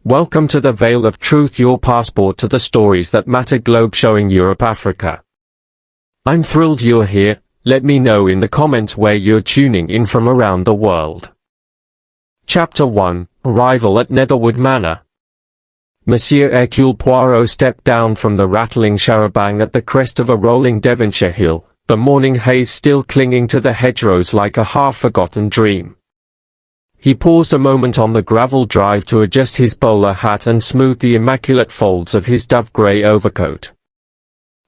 Welcome to the Veil of Truth, your passport to the stories that matter, globe showing Europe, Africa. I'm thrilled you're here. Let me know in the comments where you're tuning in from around the world. Chapter 1, Arrival at Netherwood Manor. Monsieur Hercule Poirot stepped down from the rattling char-a-banc at the crest of a rolling Devonshire hill, the morning haze still clinging to the hedgerows like a half-forgotten dream. He paused a moment on the gravel drive to adjust his bowler hat and smooth the immaculate folds of his dove-grey overcoat.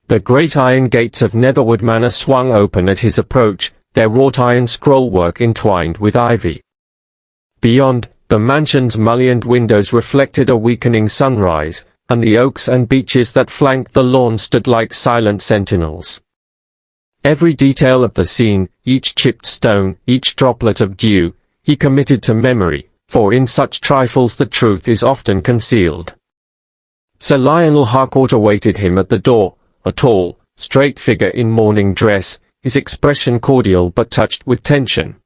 The great iron gates of Netherwood Manor swung open at his approach, their wrought-iron scrollwork entwined with ivy. Beyond, the mansion's mullioned windows reflected a weakening sunrise, and the oaks and beeches that flanked the lawn stood like silent sentinels. Every detail of the scene, each chipped stone, each droplet of dew, he committed to memory, for in such trifles the truth is often concealed. Sir Lionel Harcourt awaited him at the door, a tall, straight figure in morning dress, his expression cordial but touched with tension.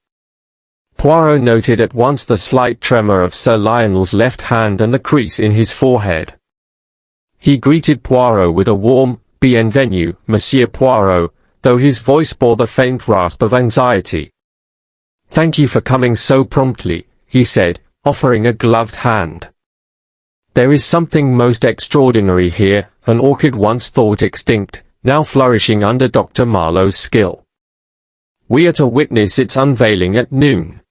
Poirot noted at once the slight tremor of Sir Lionel's left hand and the crease in his forehead. He greeted Poirot with a warm, "Bienvenue, Monsieur Poirot," though his voice bore the faint rasp of anxiety. "Thank you for coming so promptly," he said, offering a gloved hand. "There is something most extraordinary here, an orchid once thought extinct, now flourishing under Dr. Marlowe's skill. We are to witness its unveiling at noon."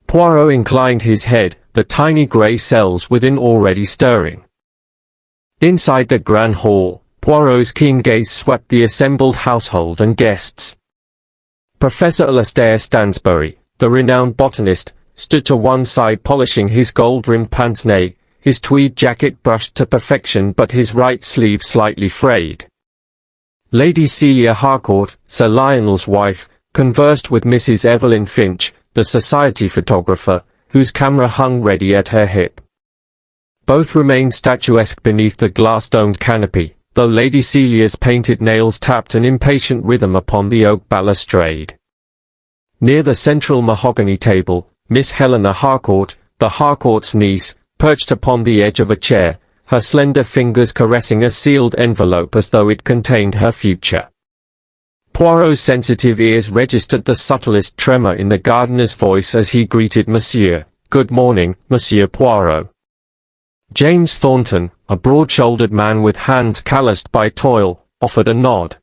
Poirot inclined his head, the tiny grey cells within already stirring. Inside the grand hall, Poirot's keen gaze swept the assembled household and guests. Professor Alastair Stansbury, the renowned botanist, stood to one side polishing his gold-rimmed pince-nez, his tweed jacket brushed to perfection but his right sleeve slightly frayed. Lady Celia Harcourt, Sir Lionel's wife, conversed with Mrs. Evelyn Finch, the society photographer, whose camera hung ready at her hip. Both remained statuesque beneath the glass-domed canopy, though Lady Celia's painted nails tapped an impatient rhythm upon the oak balustrade. Near the central mahogany table, Miss Helena Harcourt, the Harcourt's niece, perched upon the edge of a chair, her slender fingers caressing a sealed envelope as though it contained her future. Poirot's sensitive ears registered the subtlest tremor in the gardener's voice as he greeted Monsieur. "Good morning, Monsieur Poirot." James Thornton, a broad-shouldered man with hands calloused by toil, offered a nod.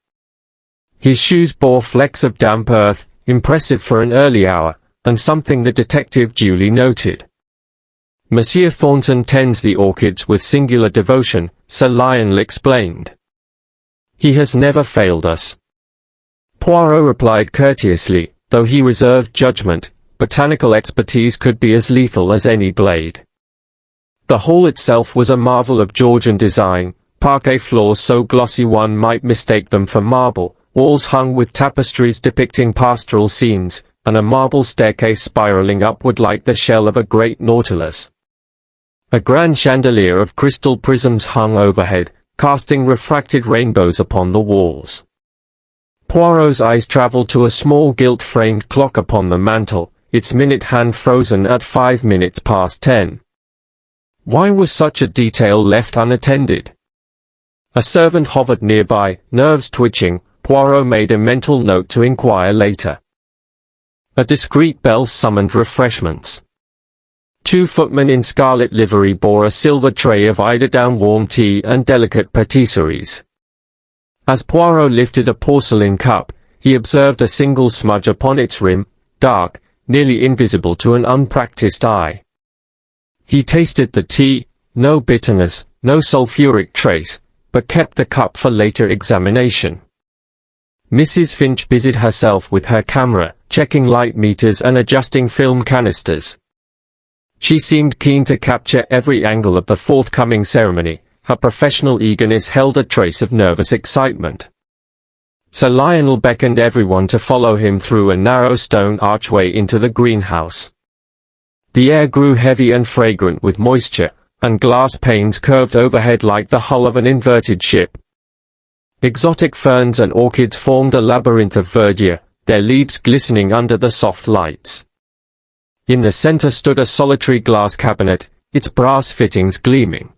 His shoes bore flecks of damp earth, impressive for an early hour, and something the detective duly noted. "Monsieur Thornton tends the orchids with singular devotion," Sir Lionel explained. "He has never failed us." Poirot replied courteously, though he reserved judgment. Botanical expertise could be as lethal as any blade. The hall itself was a marvel of Georgian design, parquet floors so glossy one might mistake them for marble, walls hung with tapestries depicting pastoral scenes, and a marble staircase spiraling upward like the shell of a great nautilus. A grand chandelier of crystal prisms hung overhead, casting refracted rainbows upon the walls. Poirot's eyes travelled to a small gilt-framed clock upon the mantel, its minute hand frozen at 5 minutes past 10. Why was such a detail left unattended? A servant hovered nearby, nerves twitching. Poirot made a mental note to inquire later. A discreet bell summoned refreshments. 2 footmen in scarlet livery bore a silver tray of eider-down warm tea and delicate patisseries. As Poirot lifted a porcelain cup, he observed a single smudge upon its rim, dark, nearly invisible to an unpracticed eye. He tasted the tea, no bitterness, no sulfuric trace, but kept the cup for later examination. Mrs. Finch busied herself with her camera, checking light meters and adjusting film canisters. She seemed keen to capture every angle of the forthcoming ceremony. Her professional eagerness held a trace of nervous excitement. Sir Lionel beckoned everyone to follow him through a narrow stone archway into the greenhouse. The air grew heavy and fragrant with moisture, and glass panes curved overhead like the hull of an inverted ship. Exotic ferns and orchids formed a labyrinth of verdure, their leaves glistening under the soft lights. In the center stood a solitary glass cabinet, its brass fittings gleaming.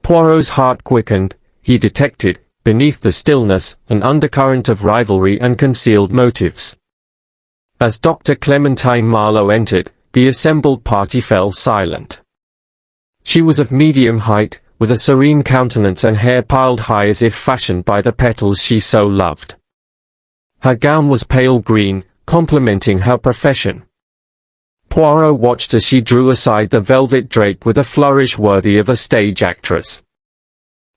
Poirot's heart quickened. He detected, beneath the stillness, an undercurrent of rivalry and concealed motives. As Dr. Clementine Marlowe entered, the assembled party fell silent. She was of medium height, with a serene countenance and hair piled high as if fashioned by the petals she so loved. Her gown was pale green, complementing her profession. Poirot watched as she drew aside the velvet drape with a flourish worthy of a stage actress.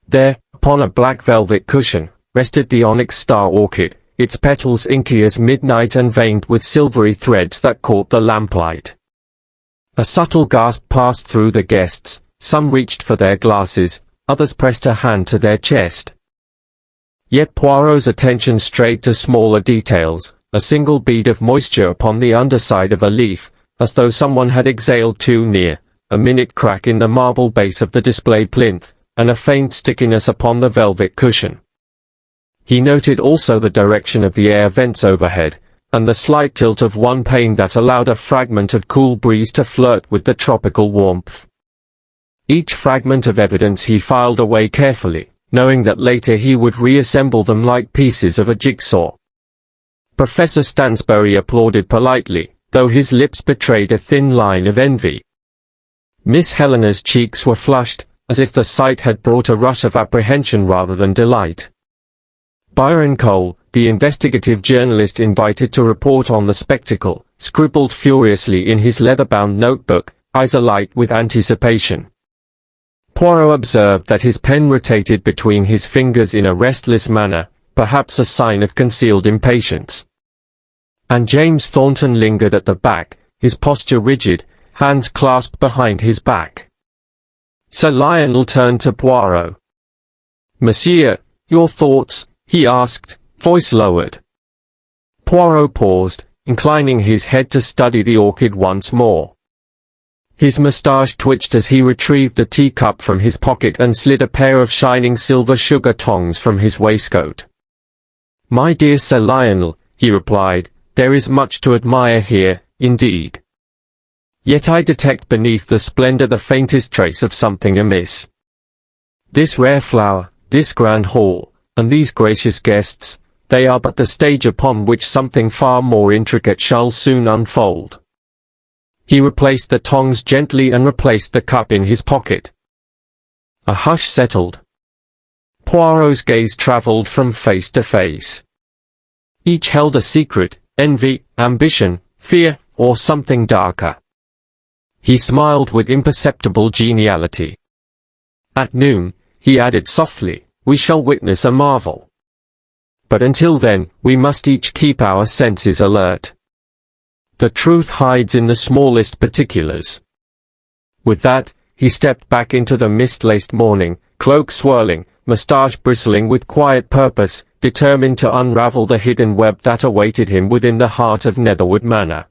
There, upon a black velvet cushion, rested the onyx star orchid, its petals inky as midnight and veined with silvery threads that caught the lamplight. A subtle gasp passed through the guests. Some reached for their glasses, others pressed a hand to their chest. Yet Poirot's attention strayed to smaller details, a single bead of moisture upon the underside of a leaf, as though someone had exhaled too near, a minute crack in the marble base of the display plinth, and a faint stickiness upon the velvet cushion. He noted also the direction of the air vents overhead, and the slight tilt of one pane that allowed a fragment of cool breeze to flirt with the tropical warmth. Each fragment of evidence he filed away carefully, knowing that later he would reassemble them like pieces of a jigsaw. Professor Stansbury applauded politely, though his lips betrayed a thin line of envy. Miss Helena's cheeks were flushed, as if the sight had brought a rush of apprehension rather than delight. Byron Cole, the investigative journalist invited to report on the spectacle, scribbled furiously in his leather-bound notebook, eyes alight with anticipation. Poirot observed that his pen rotated between his fingers in a restless manner, perhaps a sign of concealed impatience. And James Thornton lingered at the back, his posture rigid, hands clasped behind his back. Sir Lionel turned to Poirot. "Monsieur, your thoughts?" he asked, voice lowered. Poirot paused, inclining his head to study the orchid once more. His moustache twitched as he retrieved the teacup from his pocket and slid a pair of shining silver sugar tongs from his waistcoat. "My dear Sir Lionel," he replied, "there is much to admire here, indeed. Yet I detect beneath the splendor the faintest trace of something amiss. This rare flower, this grand hall, and these gracious guests, they are but the stage upon which something far more intricate shall soon unfold." He replaced the tongs gently and replaced the cup in his pocket. A hush settled. Poirot's gaze traveled from face to face. Each held a secret, envy, ambition, fear, or something darker. He smiled with imperceptible geniality. "At noon," he added softly, "we shall witness a marvel. But until then, we must each keep our senses alert. The truth hides in the smallest particulars." With that, he stepped back into the mist-laced morning, cloak swirling, moustache bristling with quiet purpose, determined to unravel the hidden web that awaited him within the heart of Netherwood Manor.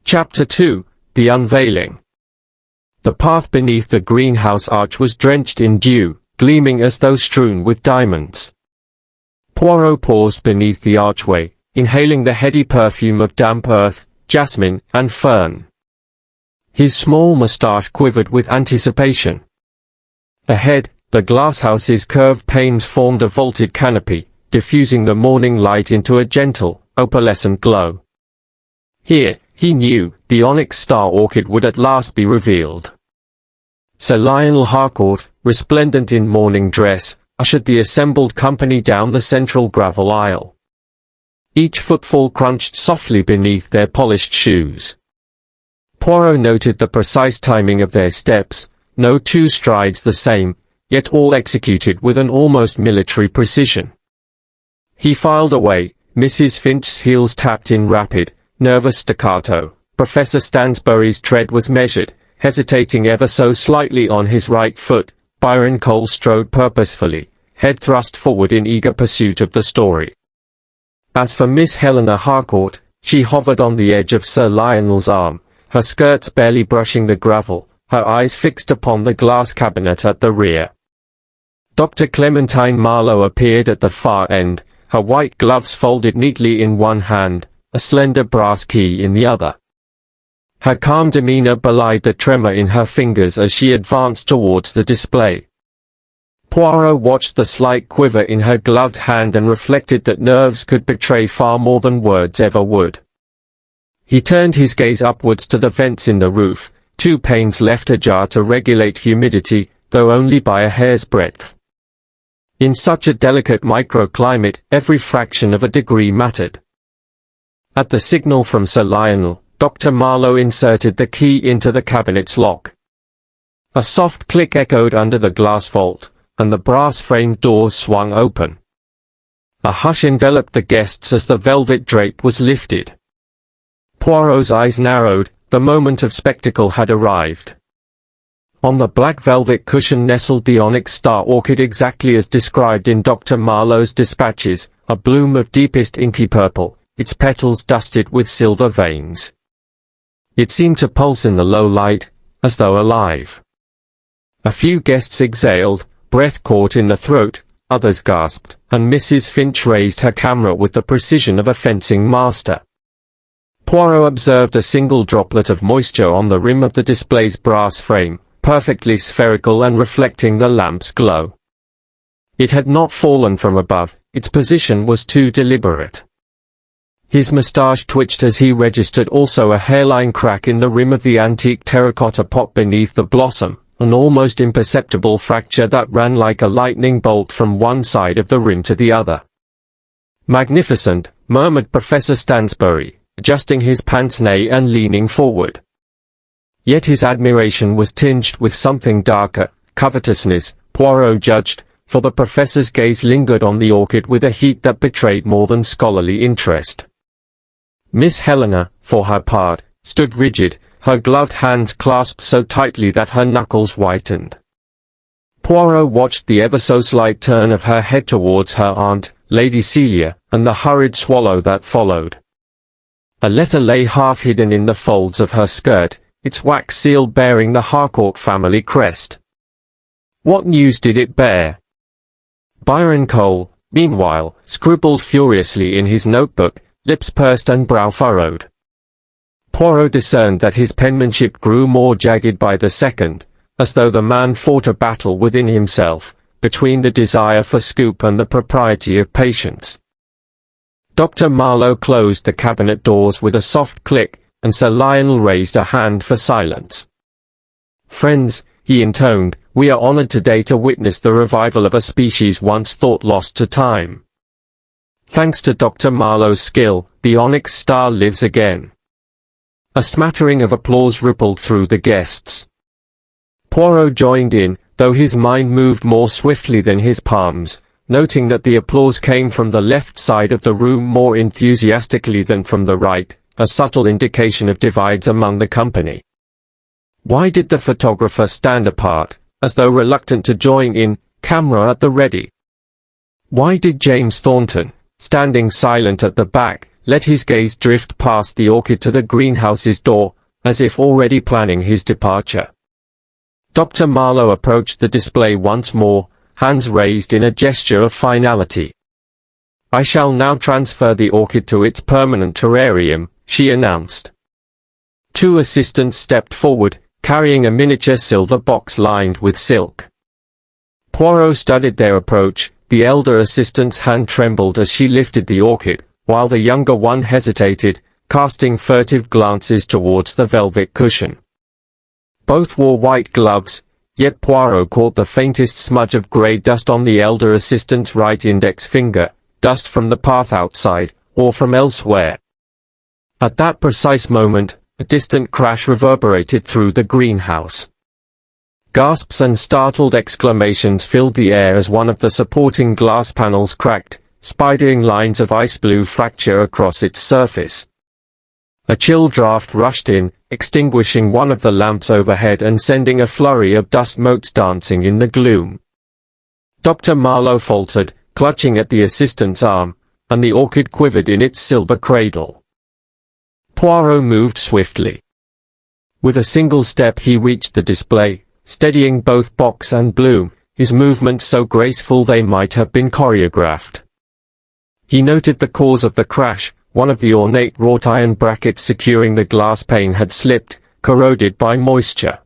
Chapter 2: The Unveiling. The path beneath the greenhouse arch was drenched in dew, gleaming as though strewn with diamonds. Poirot paused beneath the archway, inhaling the heady perfume of damp earth, jasmine, and fern. His small moustache quivered with anticipation. Ahead, the glasshouse's curved panes formed a vaulted canopy, diffusing the morning light into a gentle, opalescent glow. Here, he knew, the onyx star orchid would at last be revealed. Sir Lionel Harcourt, resplendent in morning dress, ushered the assembled company down the central gravel aisle. Each footfall crunched softly beneath their polished shoes. Poirot noted the precise timing of their steps, no two strides the same, yet all executed with an almost military precision. He filed away, Mrs. Finch's heels tapped in rapid, nervous staccato. Professor Stansbury's tread was measured, hesitating ever so slightly on his right foot. Byron Cole strode purposefully, head thrust forward in eager pursuit of the story. As for Miss Helena Harcourt, she hovered on the edge of Sir Lionel's arm, her skirts barely brushing the gravel, her eyes fixed upon the glass cabinet at the rear. Dr. Clementine Marlowe appeared at the far end, her white gloves folded neatly in one hand, a slender brass key in the other. Her calm demeanor belied the tremor in her fingers as she advanced towards the display. Poirot watched the slight quiver in her gloved hand and reflected that nerves could betray far more than words ever would. He turned his gaze upwards to the vents in the roof, 2 panes left ajar to regulate humidity, though only by a hair's breadth. In such a delicate microclimate, every fraction of a degree mattered. At the signal from Sir Lionel, Dr. Marlowe inserted the key into the cabinet's lock. A soft click echoed under the glass vault, and the brass-framed doors swung open. A hush enveloped the guests as the velvet drape was lifted. Poirot's eyes narrowed. The moment of spectacle had arrived. On the black velvet cushion nestled the onyx star orchid exactly as described in Dr. Marlowe's dispatches, a bloom of deepest inky purple, its petals dusted with silver veins. It seemed to pulse in the low light, as though alive. A few guests exhaled, breath caught in the throat, others gasped, and Mrs. Finch raised her camera with the precision of a fencing master. Poirot observed a single droplet of moisture on the rim of the display's brass frame, perfectly spherical and reflecting the lamp's glow. It had not fallen from above, its position was too deliberate. His moustache twitched as he registered also a hairline crack in the rim of the antique terracotta pot beneath the blossom, an almost imperceptible fracture that ran like a lightning bolt from one side of the rim to the other. "Magnificent," murmured Professor Stansbury, adjusting his pince-nez and leaning forward. Yet his admiration was tinged with something darker, covetousness, Poirot judged, for the professor's gaze lingered on the orchid with a heat that betrayed more than scholarly interest. Miss Helena, for her part, stood rigid, her gloved hands clasped so tightly that her knuckles whitened. Poirot watched the ever-so-slight turn of her head towards her aunt, Lady Celia, and the hurried swallow that followed. A letter lay half-hidden in the folds of her skirt, its wax seal bearing the Harcourt family crest. What news did it bear? Byron Cole, meanwhile, scribbled furiously in his notebook, lips pursed and brow furrowed. Poirot discerned that his penmanship grew more jagged by the second, as though the man fought a battle within himself, between the desire for scoop and the propriety of patience. Dr. Marlowe closed the cabinet doors with a soft click, and Sir Lionel raised a hand for silence. "Friends," he intoned, "we are honored today to witness the revival of a species once thought lost to time. Thanks to Dr. Marlowe's skill, the onyx star lives again." A smattering of applause rippled through the guests. Poirot joined in, though his mind moved more swiftly than his palms, noting that the applause came from the left side of the room more enthusiastically than from the right, a subtle indication of divides among the company. Why did the photographer stand apart, as though reluctant to join in, camera at the ready? Why did James Thornton, standing silent at the back, let his gaze drift past the orchid to the greenhouse's door, as if already planning his departure? Dr. Marlowe approached the display once more, hands raised in a gesture of finality. "I shall now transfer the orchid to its permanent terrarium," she announced. 2 assistants stepped forward, carrying a miniature silver box lined with silk. Poirot studied their approach. The elder assistant's hand trembled as she lifted the orchid, while the younger one hesitated, casting furtive glances towards the velvet cushion. Both wore white gloves, yet Poirot caught the faintest smudge of grey dust on the elder assistant's right index finger, dust from the path outside, or from elsewhere. At that precise moment, a distant crash reverberated through the greenhouse. Gasps and startled exclamations filled the air as one of the supporting glass panels cracked, spidering lines of ice blue fracture across its surface. A chill draft rushed in, extinguishing one of the lamps overhead and sending a flurry of dust motes dancing in the gloom. Dr. Marlowe faltered, clutching at the assistant's arm, and the orchid quivered in its silver cradle. Poirot moved swiftly. With a single step he reached the display, steadying both box and bloom, his movements so graceful they might have been choreographed. He noted the cause of the crash, one of the ornate wrought iron brackets securing the glass pane had slipped, corroded by moisture.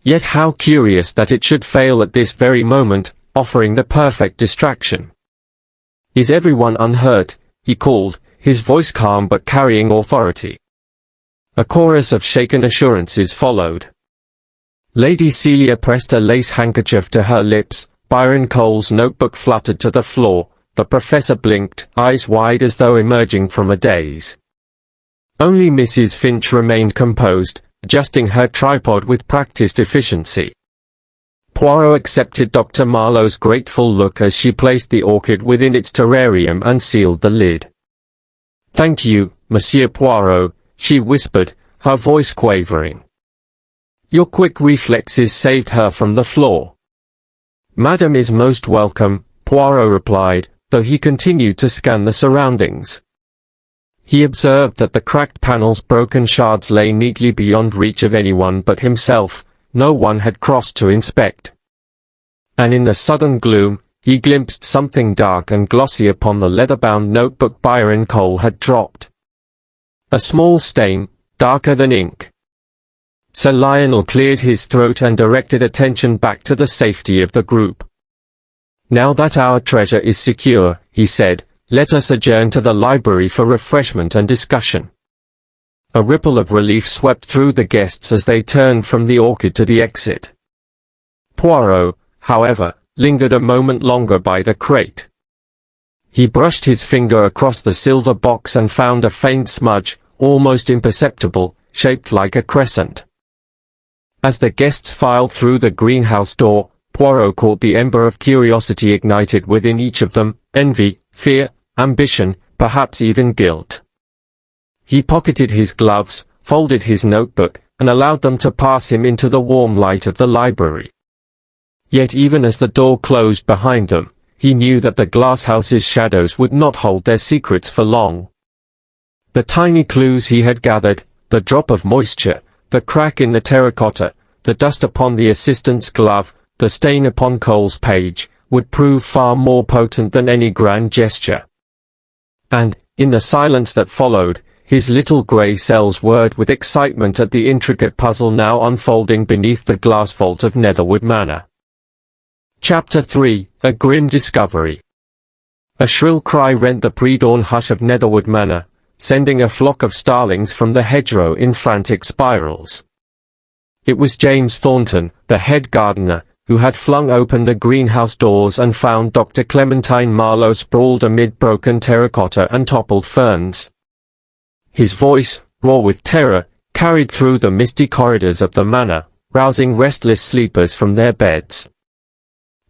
Yet how curious that it should fail at this very moment, offering the perfect distraction. "Is everyone unhurt?" he called, his voice calm but carrying authority. A chorus of shaken assurances followed. Lady Celia pressed a lace handkerchief to her lips, Byron Cole's notebook fluttered to the floor, the professor blinked, eyes wide as though emerging from a daze. Only Mrs. Finch remained composed, adjusting her tripod with practiced efficiency. Poirot accepted Dr. Marlowe's grateful look as she placed the orchid within its terrarium and sealed the lid. "Thank you, Monsieur Poirot," she whispered, her voice quavering. "Your quick reflexes saved her from the floor." "Madame is most welcome," Poirot replied, though he continued to scan the surroundings. He observed that the cracked panel's broken shards lay neatly beyond reach of anyone but himself. No one had crossed to inspect. And in the sudden gloom, he glimpsed something dark and glossy upon the leather-bound notebook Byron Cole had dropped. A small stain, darker than ink. Sir Lionel cleared his throat and directed attention back to the safety of the group. "Now that our treasure is secure," he said, "let us adjourn to the library for refreshment and discussion." A ripple of relief swept through the guests as they turned from the orchid to the exit. Poirot, however, lingered a moment longer by the crate. He brushed his finger across the silver box and found a faint smudge, almost imperceptible, shaped like a crescent. As the guests filed through the greenhouse door, Poirot caught the ember of curiosity ignited within each of them, envy, fear, ambition, perhaps even guilt. He pocketed his gloves, folded his notebook, and allowed them to pass him into the warm light of the library. Yet even as the door closed behind them, he knew that the glasshouse's shadows would not hold their secrets for long. The tiny clues he had gathered, the drop of moisture, the crack in the terra-cotta, the dust upon the assistant's glove, the stain upon Cole's page, would prove far more potent than any grand gesture. And, in the silence that followed, his little grey cells whirred with excitement at the intricate puzzle now unfolding beneath the glass vault of Netherwood Manor. Chapter 3, A Grim Discovery. A shrill cry rent the pre-dawn hush of Netherwood Manor, sending a flock of starlings from the hedgerow in frantic spirals. It was James Thornton, the head gardener, who had flung open the greenhouse doors and found Dr. Clementine Marlowe sprawled amid broken terracotta and toppled ferns. His voice, raw with terror, carried through the misty corridors of the manor, rousing restless sleepers from their beds.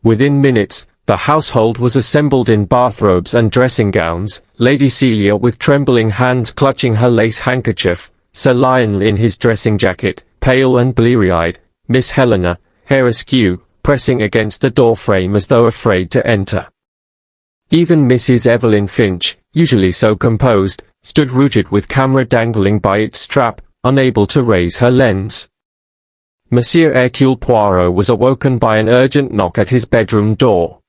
Within minutes, the household was assembled in bathrobes and dressing gowns, Lady Celia with trembling hands clutching her lace handkerchief, Sir Lionel in his dressing jacket, pale and bleary-eyed, Miss Helena, hair askew, pressing against the doorframe as though afraid to enter. Even Mrs. Evelyn Finch, usually so composed, stood rooted with camera dangling by its strap, unable to raise her lens. Monsieur Hercule Poirot was awoken by an urgent knock at his bedroom door.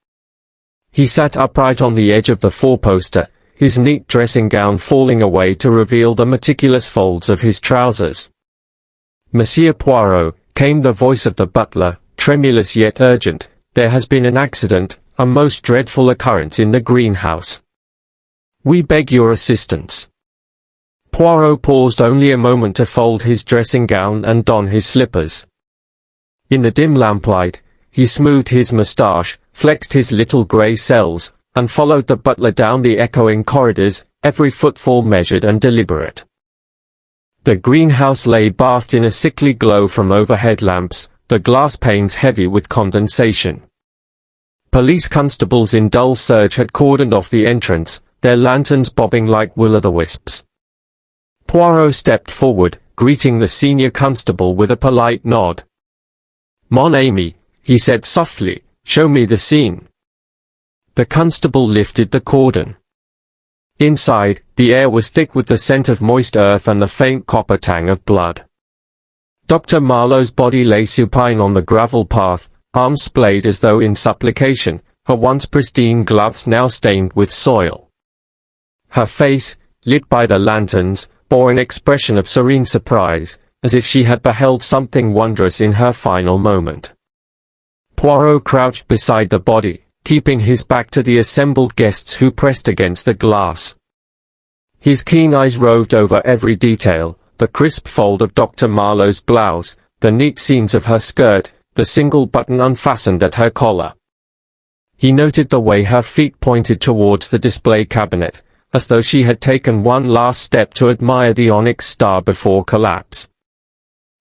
He sat upright on the edge of the four-poster, his neat dressing gown falling away to reveal the meticulous folds of his trousers. "Monsieur Poirot," came the voice of the butler, tremulous yet urgent, "there has been an accident, a most dreadful occurrence in the greenhouse. We beg your assistance." Poirot paused only a moment to fold his dressing gown and don his slippers. In the dim lamplight, he smoothed his moustache, flexed his little grey cells, and followed the butler down the echoing corridors, every footfall measured and deliberate. The greenhouse lay bathed in a sickly glow from overhead lamps, the glass panes heavy with condensation. Police constables in dull serge had cordoned off the entrance, their lanterns bobbing like will-o'-the-wisps. Poirot stepped forward, greeting the senior constable with a polite nod. "Mon ami," he said softly, "show me the scene." The constable lifted the cordon. Inside, the air was thick with the scent of moist earth and the faint copper tang of blood. Dr. Marlowe's body lay supine on the gravel path, arms splayed as though in supplication, her once pristine gloves now stained with soil. Her face, lit by the lanterns, bore an expression of serene surprise, as if she had beheld something wondrous in her final moment. Poirot crouched beside the body, keeping his back to the assembled guests who pressed against the glass. His keen eyes roved over every detail, the crisp fold of Dr. Marlowe's blouse, the neat seams of her skirt, the single button unfastened at her collar. He noted the way her feet pointed towards the display cabinet, as though she had taken one last step to admire the onyx star before collapse.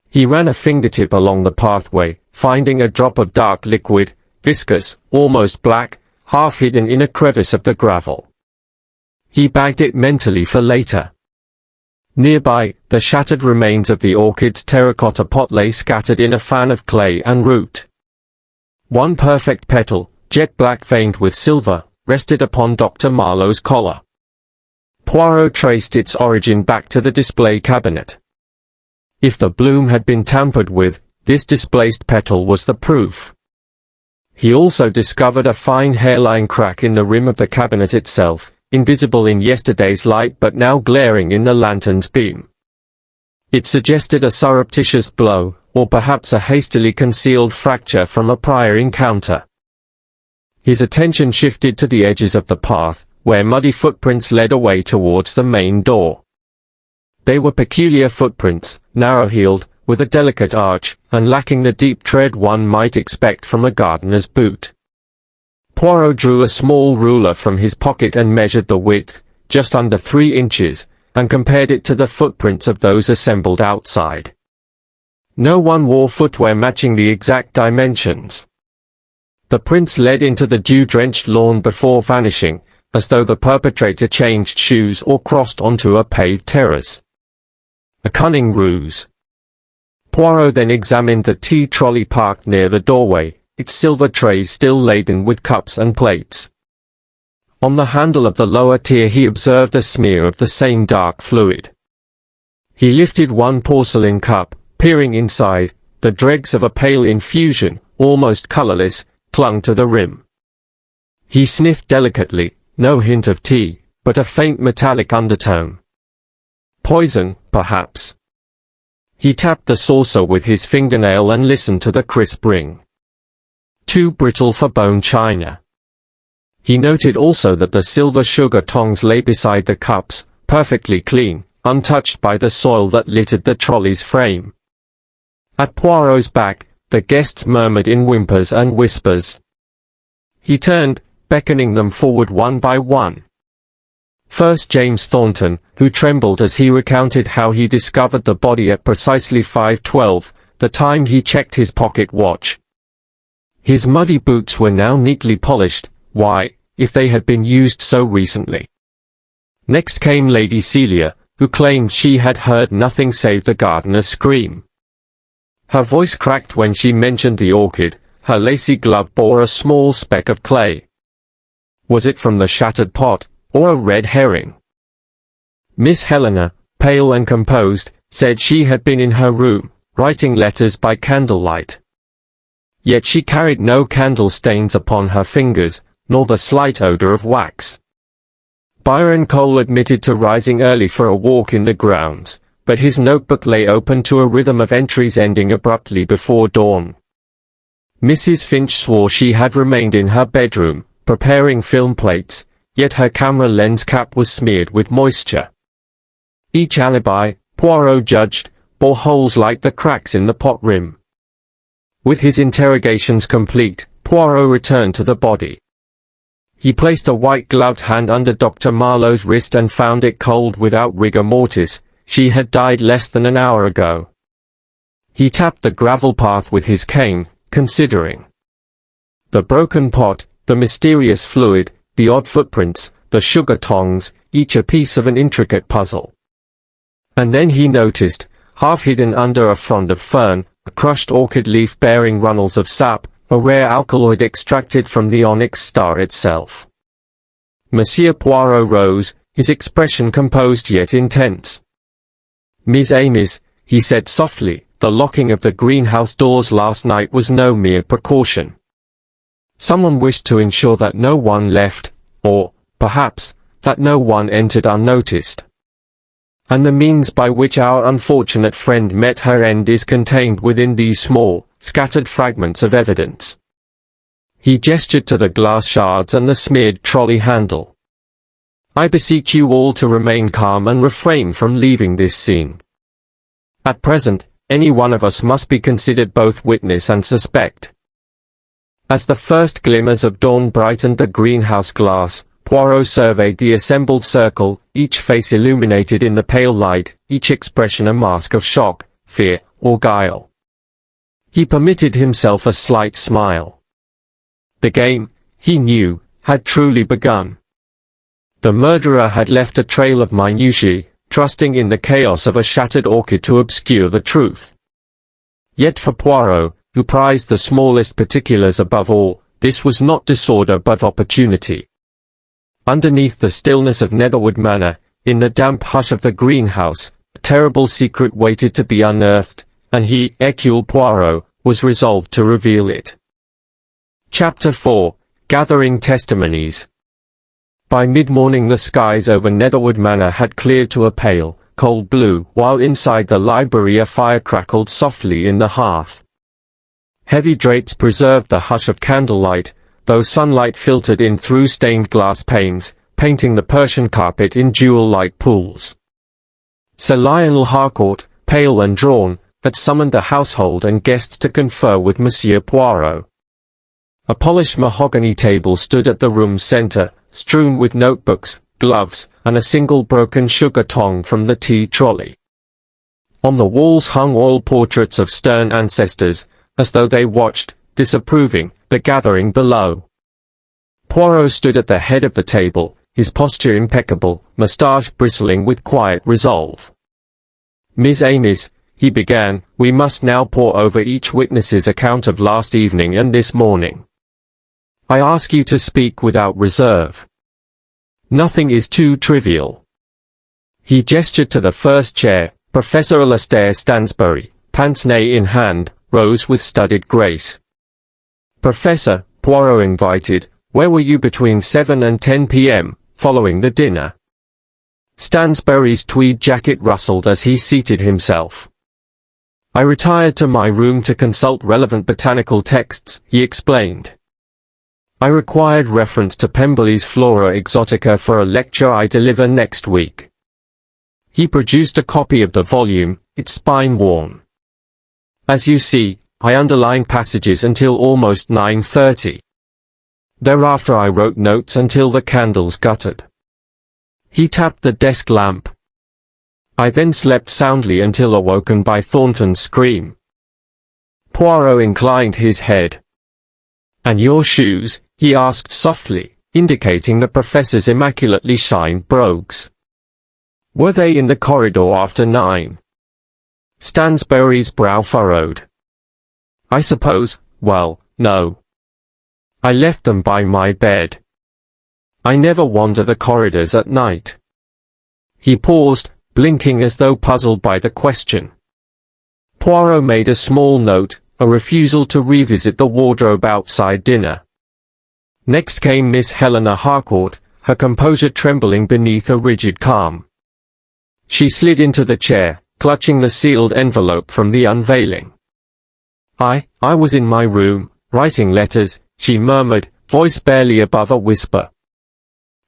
He ran a fingertip along the pathway, finding a drop of dark liquid, viscous, almost black, half hidden in a crevice of the gravel. He bagged it mentally for later. Nearby, the shattered remains of the orchid's terracotta pot lay scattered in a fan of clay and root. One perfect petal, jet black veined with silver, rested upon Dr. Marlowe's collar. Poirot traced its origin back to the display cabinet. If the bloom had been tampered with, this displaced petal was the proof. He also discovered a fine hairline crack in the rim of the cabinet itself, invisible in yesterday's light but now glaring in the lantern's beam. It suggested a surreptitious blow, or perhaps a hastily concealed fracture from a prior encounter. His attention shifted to the edges of the path, where muddy footprints led away towards the main door. They were peculiar footprints, narrow-heeled, with a delicate arch, and lacking the deep tread one might expect from a gardener's boot. Poirot drew a small ruler from his pocket and measured the width, just under 3 inches, and compared it to the footprints of those assembled outside. No one wore footwear matching the exact dimensions. The prints led into the dew-drenched lawn before vanishing, as though the perpetrator changed shoes or crossed onto a paved terrace. A cunning ruse. Poirot then examined the tea trolley parked near the doorway, its silver trays still laden with cups and plates. On the handle of the lower tier he observed a smear of the same dark fluid. He lifted one porcelain cup, peering inside. The dregs of a pale infusion, almost colorless, clung to the rim. He sniffed delicately, no hint of tea, but a faint metallic undertone. Poison, perhaps. He tapped the saucer with his fingernail and listened to the crisp ring. Too brittle for bone china. He noted also that the silver sugar tongs lay beside the cups, perfectly clean, untouched by the soil that littered the trolley's frame. At Poirot's back, the guests murmured in whimpers and whispers. He turned, beckoning them forward one by one. First James Thornton, who trembled as he recounted how he discovered the body at precisely 5:12, the time he checked his pocket watch. His muddy boots were now neatly polished, why, if they had been used so recently. Next came Lady Celia, who claimed she had heard nothing save the gardener's scream. Her voice cracked when she mentioned the orchid, her lacy glove bore a small speck of clay. Was it from the shattered pot, or a red herring? Miss Helena, pale and composed, said she had been in her room, writing letters by candlelight. Yet she carried no candle stains upon her fingers, nor the slight odor of wax. Byron Cole admitted to rising early for a walk in the grounds, but his notebook lay open to a rhythm of entries ending abruptly before dawn. Mrs. Finch swore she had remained in her bedroom, preparing film plates, yet her camera lens cap was smeared with moisture. Each alibi, Poirot judged, bore holes like the cracks in the pot rim. With his interrogations complete, Poirot returned to the body. He placed a white-gloved hand under Dr. Marlowe's wrist and found it cold without rigor mortis. She had died less than an hour ago. He tapped the gravel path with his cane, considering. The broken pot, the mysterious fluid, the odd footprints, the sugar tongs, each a piece of an intricate puzzle. And then he noticed, half hidden under a frond of fern, a crushed orchid leaf bearing runnels of sap, a rare alkaloid extracted from the onyx star itself. Monsieur Poirot rose, his expression composed yet intense. Miss Amis, he said softly, the locking of the greenhouse doors last night was no mere precaution. Someone wished to ensure that no one left, or, perhaps, that no one entered unnoticed. And the means by which our unfortunate friend met her end is contained within these small, scattered fragments of evidence. He gestured to the glass shards and the smeared trolley handle. I beseech you all to remain calm and refrain from leaving this scene. At present, any one of us must be considered both witness and suspect. As the first glimmers of dawn brightened the greenhouse glass, Poirot surveyed the assembled circle, each face illuminated in the pale light, each expression a mask of shock, fear, or guile. He permitted himself a slight smile. The game, he knew, had truly begun. The murderer had left a trail of minutiae, trusting in the chaos of a shattered orchid to obscure the truth. Yet for Poirot, who prized the smallest particulars above all, this was not disorder but opportunity. Underneath the stillness of Netherwood Manor, in the damp hush of the greenhouse, a terrible secret waited to be unearthed, and he, Hercule Poirot, was resolved to reveal it. Chapter 4. Gathering Testimonies. By mid-morning the skies over Netherwood Manor had cleared to a pale, cold blue, while inside the library a fire crackled softly in the hearth. Heavy drapes preserved the hush of candlelight, though sunlight filtered in through stained glass panes, painting the Persian carpet in jewel-like pools. Sir Lionel Harcourt, pale and drawn, had summoned the household and guests to confer with Monsieur Poirot. A polished mahogany table stood at the room's center, strewn with notebooks, gloves, and a single broken sugar tongue from the tea trolley. On the walls hung oil portraits of stern ancestors, as though they watched, disapproving, the gathering below. Poirot stood at the head of the table, his posture impeccable, moustache bristling with quiet resolve. "Miss Amis," he began, "we must now pore over each witness's account of last evening and this morning. I ask you to speak without reserve. Nothing is too trivial." He gestured to the first chair. Professor Alastair Stansbury, pince-nez in hand, rose with studied grace. "Professor," Poirot invited, "where were you between 7 and 10 p.m., following the dinner?" Stansbury's tweed jacket rustled as he seated himself. "I retired to my room to consult relevant botanical texts," he explained. "I required reference to Pemberley's Flora Exotica for a lecture I deliver next week." He produced a copy of the volume, its spine worn. "As you see, I underlined passages until almost 9:30. Thereafter I wrote notes until the candles guttered." He tapped the desk lamp. "I then slept soundly until awoken by Thornton's scream." Poirot inclined his head. "And your shoes?" he asked softly, indicating the professor's immaculately shined brogues. "Were they in the corridor after 9? Stansbury's brow furrowed. "I suppose, well, no. I left them by my bed. I never wander the corridors at night." He paused, blinking as though puzzled by the question. Poirot made a small note, a refusal to revisit the wardrobe outside dinner. Next came Miss Helena Harcourt, her composure trembling beneath a rigid calm. She slid into the chair, clutching the sealed envelope from the unveiling. I was in my room, writing letters," she murmured, voice barely above a whisper.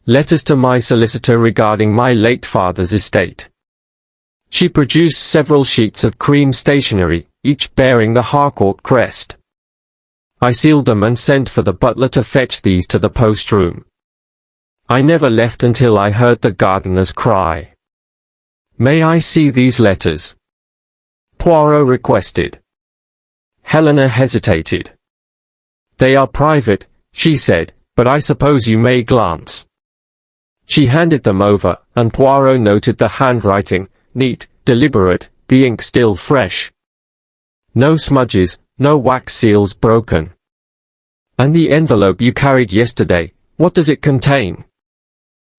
"Letters to my solicitor regarding my late father's estate." She produced several sheets of cream stationery, each bearing the Harcourt crest. "I sealed them and sent for the butler to fetch these to the post room. I never left until I heard the gardener's cry." "May I see these letters?" Poirot requested. Helena hesitated. "They are private," she said, "but I suppose you may glance." She handed them over, and Poirot noted the handwriting, neat, deliberate, the ink still fresh. No smudges, no wax seals broken. "And the envelope you carried yesterday, what does it contain?"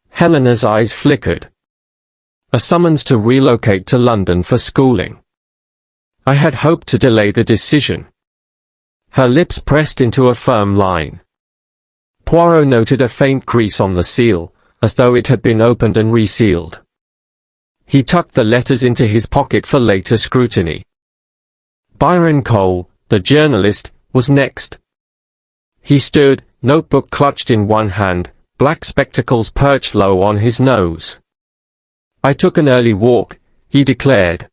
Helena's eyes flickered. "A summons to relocate to London for schooling. I had hoped to delay the decision." Her lips pressed into a firm line. Poirot noted a faint crease on the seal, as though it had been opened and resealed. He tucked the letters into his pocket for later scrutiny. Byron Cole, the journalist, was next. He stood, notebook clutched in one hand, black spectacles perched low on his nose. "I took an early walk," he declared.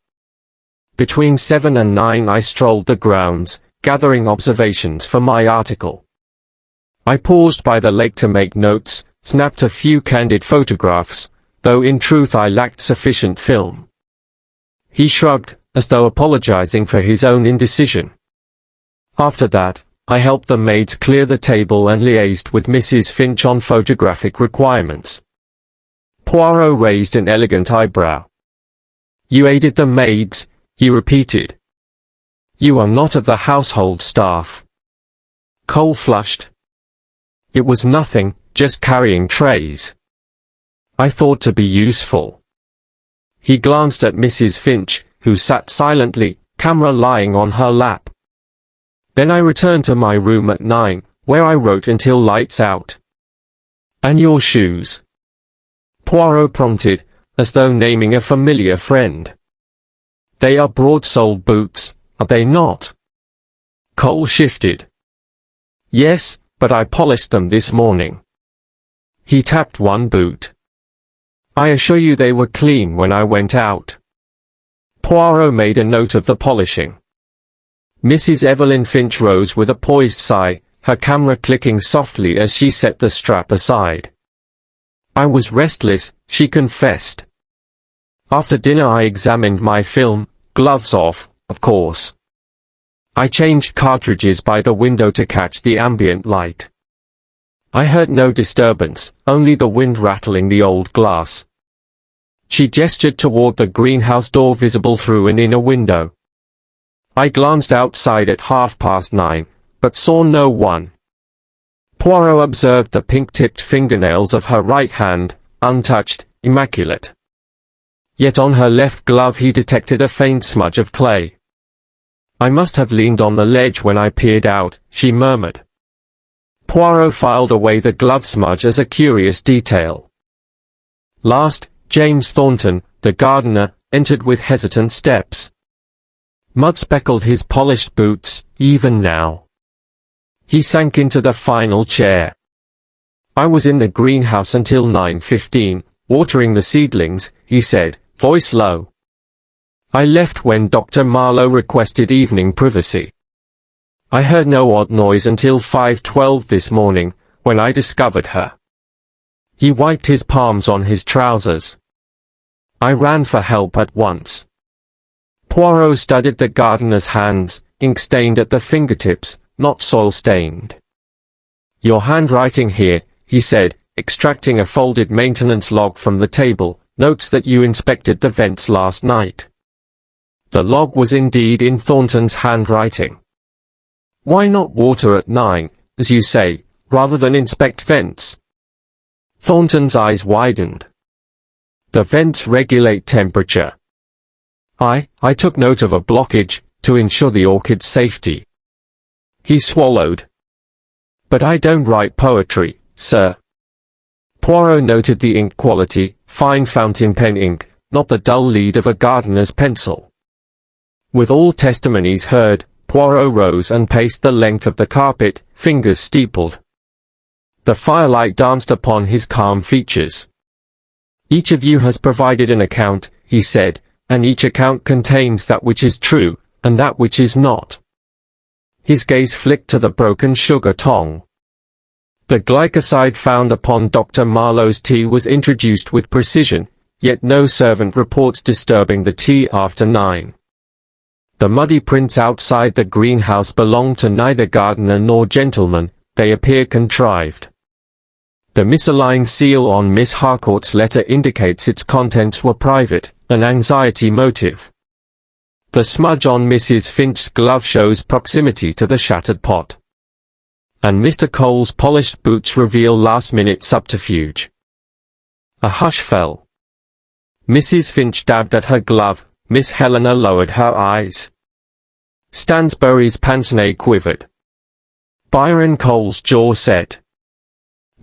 "Between 7 and 9 I strolled the grounds, gathering observations for my article. I paused by the lake to make notes, snapped a few candid photographs, though in truth I lacked sufficient film." He shrugged, as though apologizing for his own indecision. "After that, I helped the maids clear the table and liaised with Mrs. Finch on photographic requirements." Poirot raised an elegant eyebrow. "You aided the maids," he repeated. "You are not of the household staff." Cole flushed. "It was nothing, just carrying trays. I thought to be useful." He glanced at Mrs. Finch, who sat silently, camera lying on her lap. "Then I returned to my room at 9, where I wrote until lights out." "And your shoes?" Poirot prompted, as though naming a familiar friend. "They are broad-soled boots, are they not?" Cole shifted. "Yes, but I polished them this morning." He tapped one boot. "I assure you they were clean when I went out." Poirot made a note of the polishing. Mrs. Evelyn Finch rose with a poised sigh, her camera clicking softly as she set the strap aside. "I was restless," she confessed. "After dinner I examined my film, gloves off, of course. I changed cartridges by the window to catch the ambient light. I heard no disturbance, only the wind rattling the old glass." She gestured toward the greenhouse door visible through an inner window. "I glanced outside at 9:30, but saw no one." Poirot observed the pink-tipped fingernails of her right hand, untouched, immaculate. Yet on her left glove he detected a faint smudge of clay. "I must have leaned on the ledge when I peered out," she murmured. Poirot filed away the glove smudge as a curious detail. Last, James Thornton, the gardener, entered with hesitant steps. Mud speckled his polished boots, even now. He sank into the final chair. "I was in the greenhouse until 9:15, watering the seedlings," he said, voice low. "I left when Dr. Marlowe requested evening privacy. I heard no odd noise until 5:12 this morning, when I discovered her." He wiped his palms on his trousers. "I ran for help at once." Poirot studied the gardener's hands, ink-stained at the fingertips, not soil-stained. "Your handwriting here," he said, extracting a folded maintenance log from the table, "notes that you inspected the vents last night." The log was indeed in Thornton's handwriting. "Why not water at 9, as you say, rather than inspect vents?" Thornton's eyes widened. "The vents regulate temperature. I took note of a blockage, to ensure the orchid's safety." He swallowed. "But I don't write poetry, sir." Poirot noted the ink quality, fine fountain pen ink, not the dull lead of a gardener's pencil. With all testimonies heard, Poirot rose and paced the length of the carpet, fingers steepled. The firelight danced upon his calm features. "Each of you has provided an account," he said, "and each account contains that which is true, and that which is not." His gaze flicked to the broken sugar tong. The glycoside found upon Dr. Marlowe's tea was introduced with precision, yet no servant reports disturbing the tea after 9. The muddy prints outside the greenhouse belong to neither gardener nor gentleman, they appear contrived. The misaligned seal on Miss Harcourt's letter indicates its contents were private, an anxiety motive. The smudge on Mrs. Finch's glove shows proximity to the shattered pot. And Mr. Cole's polished boots reveal last-minute subterfuge. A hush fell. Mrs. Finch dabbed at her glove, Miss Helena lowered her eyes. Stansbury's pince-nez quivered. Byron Cole's jaw set.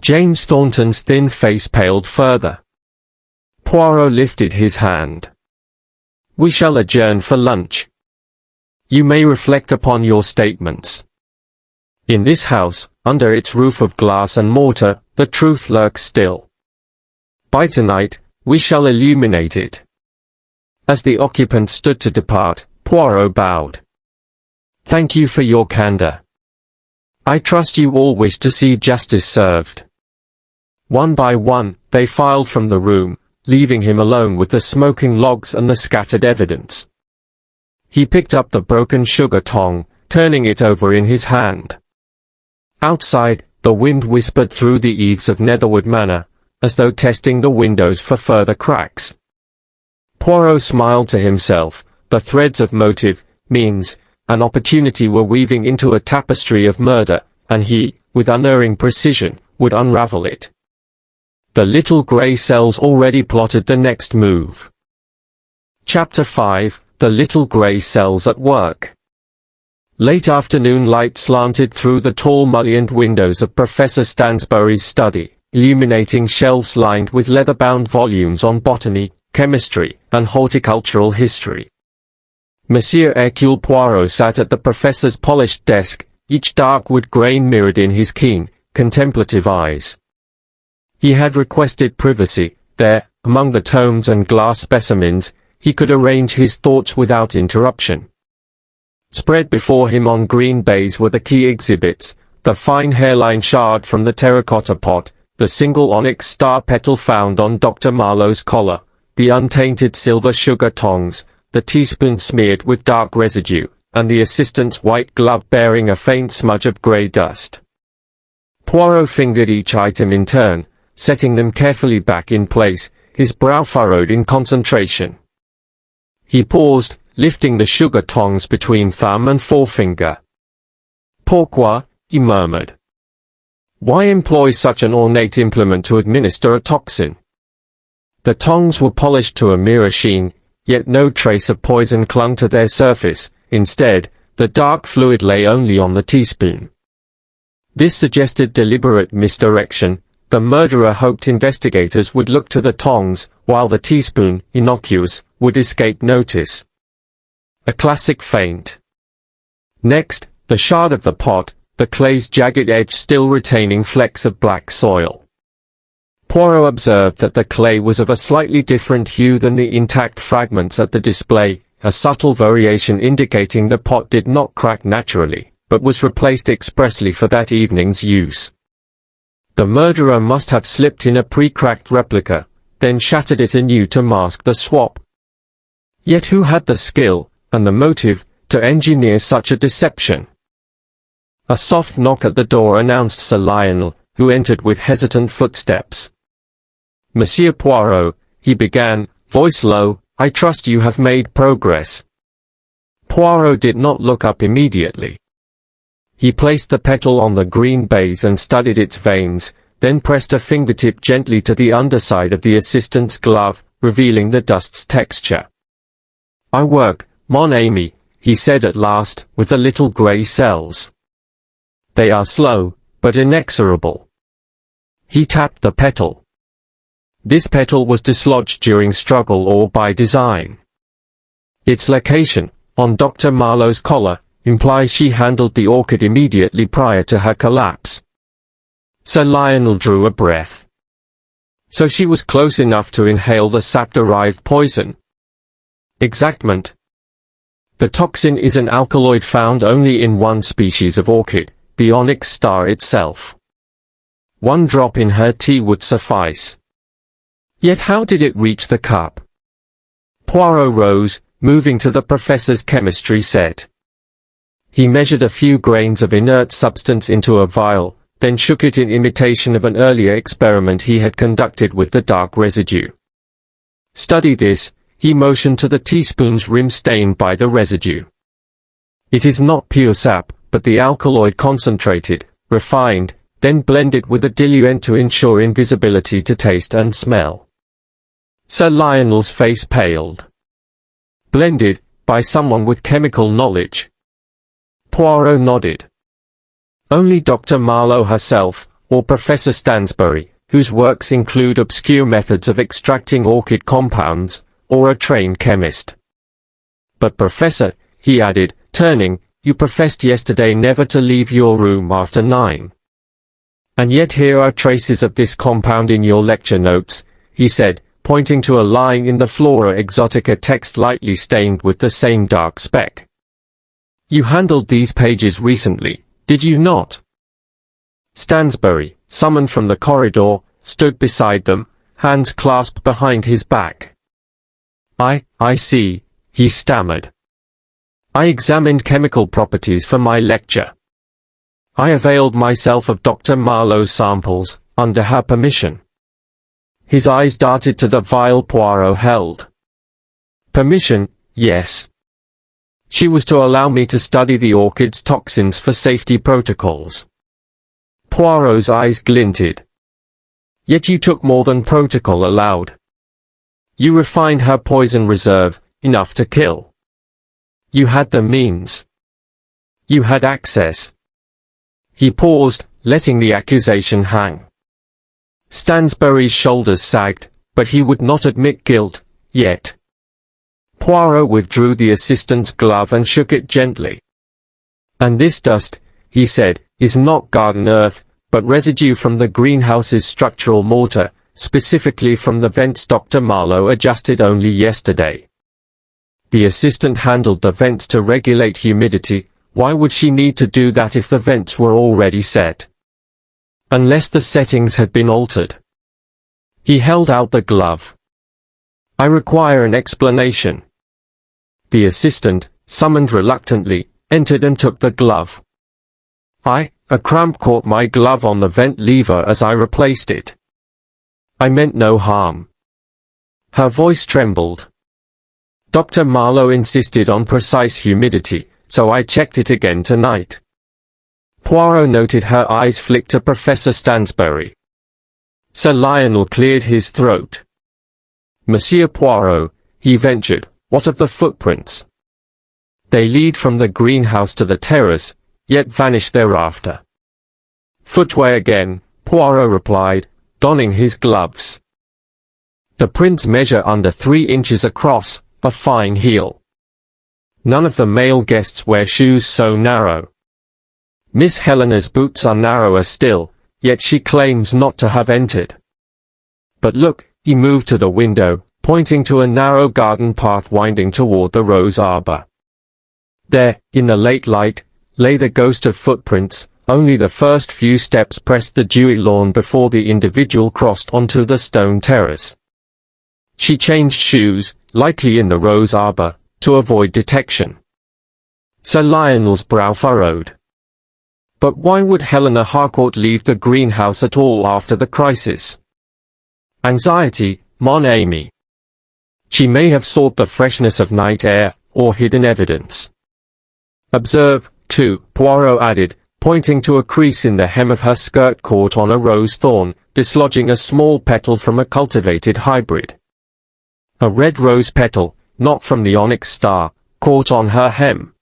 James Thornton's thin face paled further. Poirot lifted his hand. We shall adjourn for lunch. You may reflect upon your statements. In this house, under its roof of glass and mortar, the truth lurks still. By tonight, we shall illuminate it." As the occupant stood to depart, Poirot bowed. "Thank you for your candor. I trust you all wish to see justice served." One by one, they filed from the room, leaving him alone with the smoking logs and the scattered evidence. He picked up the broken sugar tong, turning it over in his hand. Outside, the wind whispered through the eaves of Netherwood Manor, as though testing the windows for further cracks. Poirot smiled to himself. The threads of motive, means, and opportunity were weaving into a tapestry of murder, and he, with unerring precision, would unravel it. The little grey cells already plotted the next move. Chapter 5: The Little Grey Cells at Work. Late afternoon light slanted through the tall mullioned windows of Professor Stansbury's study, illuminating shelves lined with leather-bound volumes on botany, chemistry, and horticultural history. Monsieur Hercule Poirot sat at the professor's polished desk, each dark wood grain mirrored in his keen, contemplative eyes. He had requested privacy. There, among the tomes and glass specimens, he could arrange his thoughts without interruption. Spread before him on green baize were the key exhibits: the fine hairline shard from the terra-cotta pot, the single onyx star petal found on Dr. Marlowe's collar, the untainted silver sugar tongs, the teaspoon smeared with dark residue, and the assistant's white glove bearing a faint smudge of grey dust. Poirot fingered each item in turn, setting them carefully back in place, his brow furrowed in concentration. He paused, lifting the sugar tongs between thumb and forefinger. "Pourquoi?" he murmured. "Why employ such an ornate implement to administer a toxin?" The tongs were polished to a mirror sheen, yet no trace of poison clung to their surface. Instead, the dark fluid lay only on the teaspoon. This suggested deliberate misdirection. The murderer hoped investigators would look to the tongs, while the teaspoon, innocuous, would escape notice. A classic feint. Next, the shard of the pot, the clay's jagged edge still retaining flecks of black soil. Poirot observed that the clay was of a slightly different hue than the intact fragments at the display, a subtle variation indicating the pot did not crack naturally, but was replaced expressly for that evening's use. The murderer must have slipped in a pre-cracked replica, then shattered it anew to mask the swap. Yet who had the skill, and the motive, to engineer such a deception? A soft knock at the door announced Sir Lionel, who entered with hesitant footsteps. "Monsieur Poirot," he began, voice low, "I trust you have made progress." Poirot did not look up immediately. He placed the petal on the green baize and studied its veins, then pressed a fingertip gently to the underside of the assistant's glove, revealing the dust's texture. "I work, mon ami," he said at last, "with the little grey cells. They are slow, but inexorable." He tapped the petal. This petal was dislodged during struggle or by design. Its location, on Dr. Marlowe's collar, implies she handled the orchid immediately prior to her collapse. Sir Lionel drew a breath. So she was close enough to inhale the sap-derived poison. Exactment. The toxin is an alkaloid found only in one species of orchid, the onyx star itself. 1 drop in her tea would suffice. Yet how did it reach the cup? Poirot rose, moving to the professor's chemistry set. He measured a few grains of inert substance into a vial, then shook it in imitation of an earlier experiment he had conducted with the dark residue. "Study this," he motioned to the teaspoon's rim stained by the residue. "It is not pure sap, but the alkaloid concentrated, refined, then blended with a diluent to ensure invisibility to taste and smell." Sir Lionel's face paled. "Blended, by someone with chemical knowledge?" Poirot nodded. "Only Dr. Marlowe herself, or Professor Stansbury, whose works include obscure methods of extracting orchid compounds, or a trained chemist?" But Professor, he added, turning, you professed yesterday never to leave your room after 9. And yet here are traces of this compound in your lecture notes, he said, pointing to a line in the Flora Exotica text lightly stained with the same dark speck. You handled these pages recently, did you not? Stansbury, summoned from the corridor, stood beside them, hands clasped behind his back. I see, he stammered. I examined chemical properties for my lecture. I availed myself of Dr. Marlowe's samples, under her permission. His eyes darted to the vial Poirot held. Permission, yes. She was to allow me to study the orchid's toxins for safety protocols. Poirot's eyes glinted. Yet you took more than protocol allowed. You refined her poison reserve, enough to kill. You had the means. You had access. He paused, letting the accusation hang. Stansbury's shoulders sagged, but he would not admit guilt, yet. Poirot withdrew the assistant's glove and shook it gently. And this dust, he said, is not garden earth, but residue from the greenhouse's structural mortar, specifically from the vents Dr. Marlowe adjusted only yesterday. The assistant handled the vents to regulate humidity. Why would she need to do that if the vents were already set? Unless the settings had been altered. He held out the glove. I require an explanation. The assistant, summoned reluctantly, entered and took the glove. A cramp caught my glove on the vent lever as I replaced it. I meant no harm. Her voice trembled. Dr. Marlowe insisted on precise humidity, so I checked it again tonight. Poirot noted her eyes flick to Professor Stansbury. Sir Lionel cleared his throat. Monsieur Poirot, he ventured, what of the footprints? They lead from the greenhouse to the terrace, yet vanish thereafter. Footway again, Poirot replied, donning his gloves. The prints measure under 3 inches across, a fine heel. None of the male guests wear shoes so narrow. Miss Helena's boots are narrower still, yet she claims not to have entered. But look, he moved to the window, pointing to a narrow garden path winding toward the rose arbor. There, in the late light, lay the ghost of footprints. Only the first few steps pressed the dewy lawn before the individual crossed onto the stone terrace. She changed shoes, likely in the rose arbor, to avoid detection. Sir Lionel's brow furrowed. But why would Helena Harcourt leave the greenhouse at all after the crisis? Anxiety, mon ami. She may have sought the freshness of night air, or hidden evidence. Observe, too, Poirot added, pointing to a crease in the hem of her skirt caught on a rose thorn, dislodging a small petal from a cultivated hybrid. A red rose petal, not from the onyx star, caught on her hem.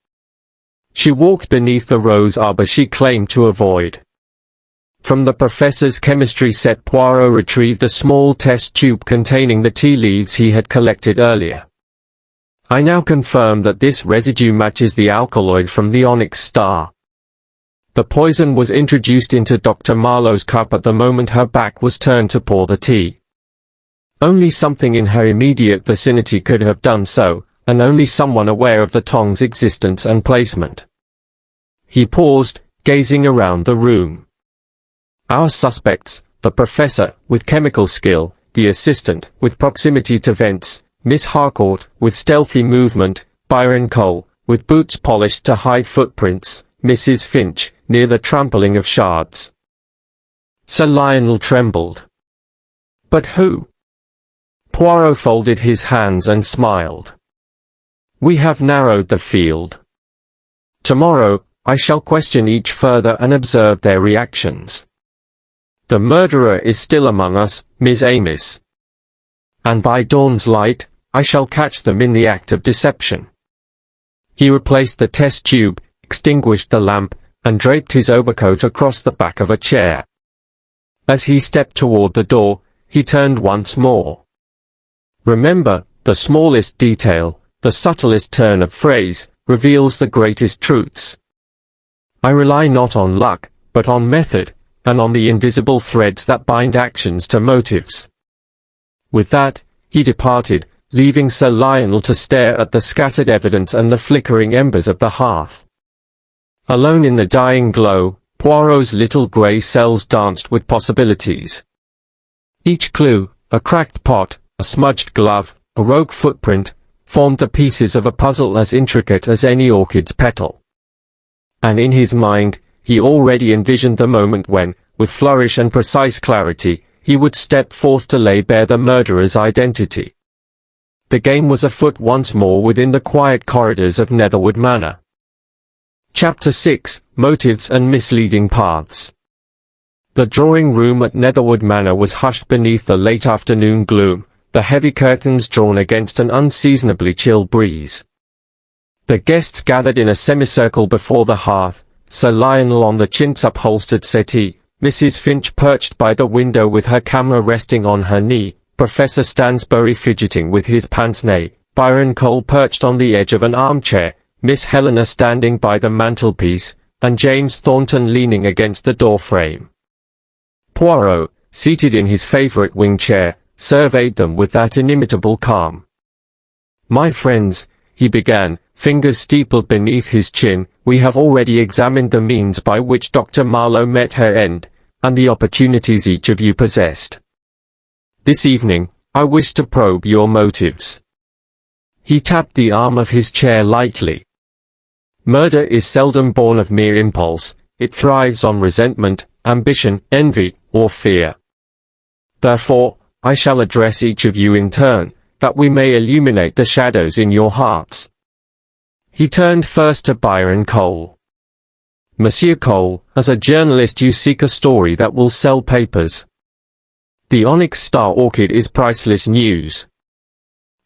She walked beneath the rose arbor she claimed to avoid. From the professor's chemistry set, Poirot retrieved a small test tube containing the tea leaves he had collected earlier. I now confirm that this residue matches the alkaloid from the onyx star. The poison was introduced into Dr. Marlowe's cup at the moment her back was turned to pour the tea. Only something in her immediate vicinity could have done so, and only someone aware of the tong's existence and placement. He paused, gazing around the room. Our suspects, the professor, with chemical skill, the assistant, with proximity to vents, Miss Harcourt, with stealthy movement, Byron Cole, with boots polished to hide footprints, Mrs. Finch, near the trampling of shards. Sir Lionel trembled. But who? Poirot folded his hands and smiled. We have narrowed the field. Tomorrow, I shall question each further and observe their reactions. The murderer is still among us, Miss Amis. And by dawn's light, I shall catch them in the act of deception. He replaced the test tube, extinguished the lamp, and draped his overcoat across the back of a chair. As he stepped toward the door, he turned once more. Remember, the smallest detail, the subtlest turn of phrase, reveals the greatest truths. I rely not on luck, but on method, and on the invisible threads that bind actions to motives." With that, he departed, leaving Sir Lionel to stare at the scattered evidence and the flickering embers of the hearth. Alone in the dying glow, Poirot's little grey cells danced with possibilities. Each clue, a cracked pot, a smudged glove, a rogue footprint, formed the pieces of a puzzle as intricate as any orchid's petal. And in his mind, he already envisioned the moment when, with flourish and precise clarity, he would step forth to lay bare the murderer's identity. The game was afoot once more within the quiet corridors of Netherwood Manor. Chapter 6, Motives and Misleading Paths. The drawing room at Netherwood Manor was hushed beneath the late afternoon gloom, the heavy curtains drawn against an unseasonably chill breeze. The guests gathered in a semicircle before the hearth, Sir Lionel on the chintz-upholstered settee, Mrs. Finch perched by the window with her camera resting on her knee, Professor Stansbury fidgeting with his pince-nez, Byron Cole perched on the edge of an armchair, Miss Helena standing by the mantelpiece, and James Thornton leaning against the door frame. Poirot, seated in his favourite wing chair, surveyed them with that inimitable calm. "My friends," he began, fingers steepled beneath his chin, "we have already examined the means by which Dr. Marlowe met her end, and the opportunities each of you possessed. This evening, I wish to probe your motives." He tapped the arm of his chair lightly. "Murder is seldom born of mere impulse, it thrives on resentment, ambition, envy, or fear. Therefore, I shall address each of you in turn, that we may illuminate the shadows in your hearts." He turned first to Byron Cole. "Monsieur Cole, as a journalist you seek a story that will sell papers. The onyx star orchid is priceless news.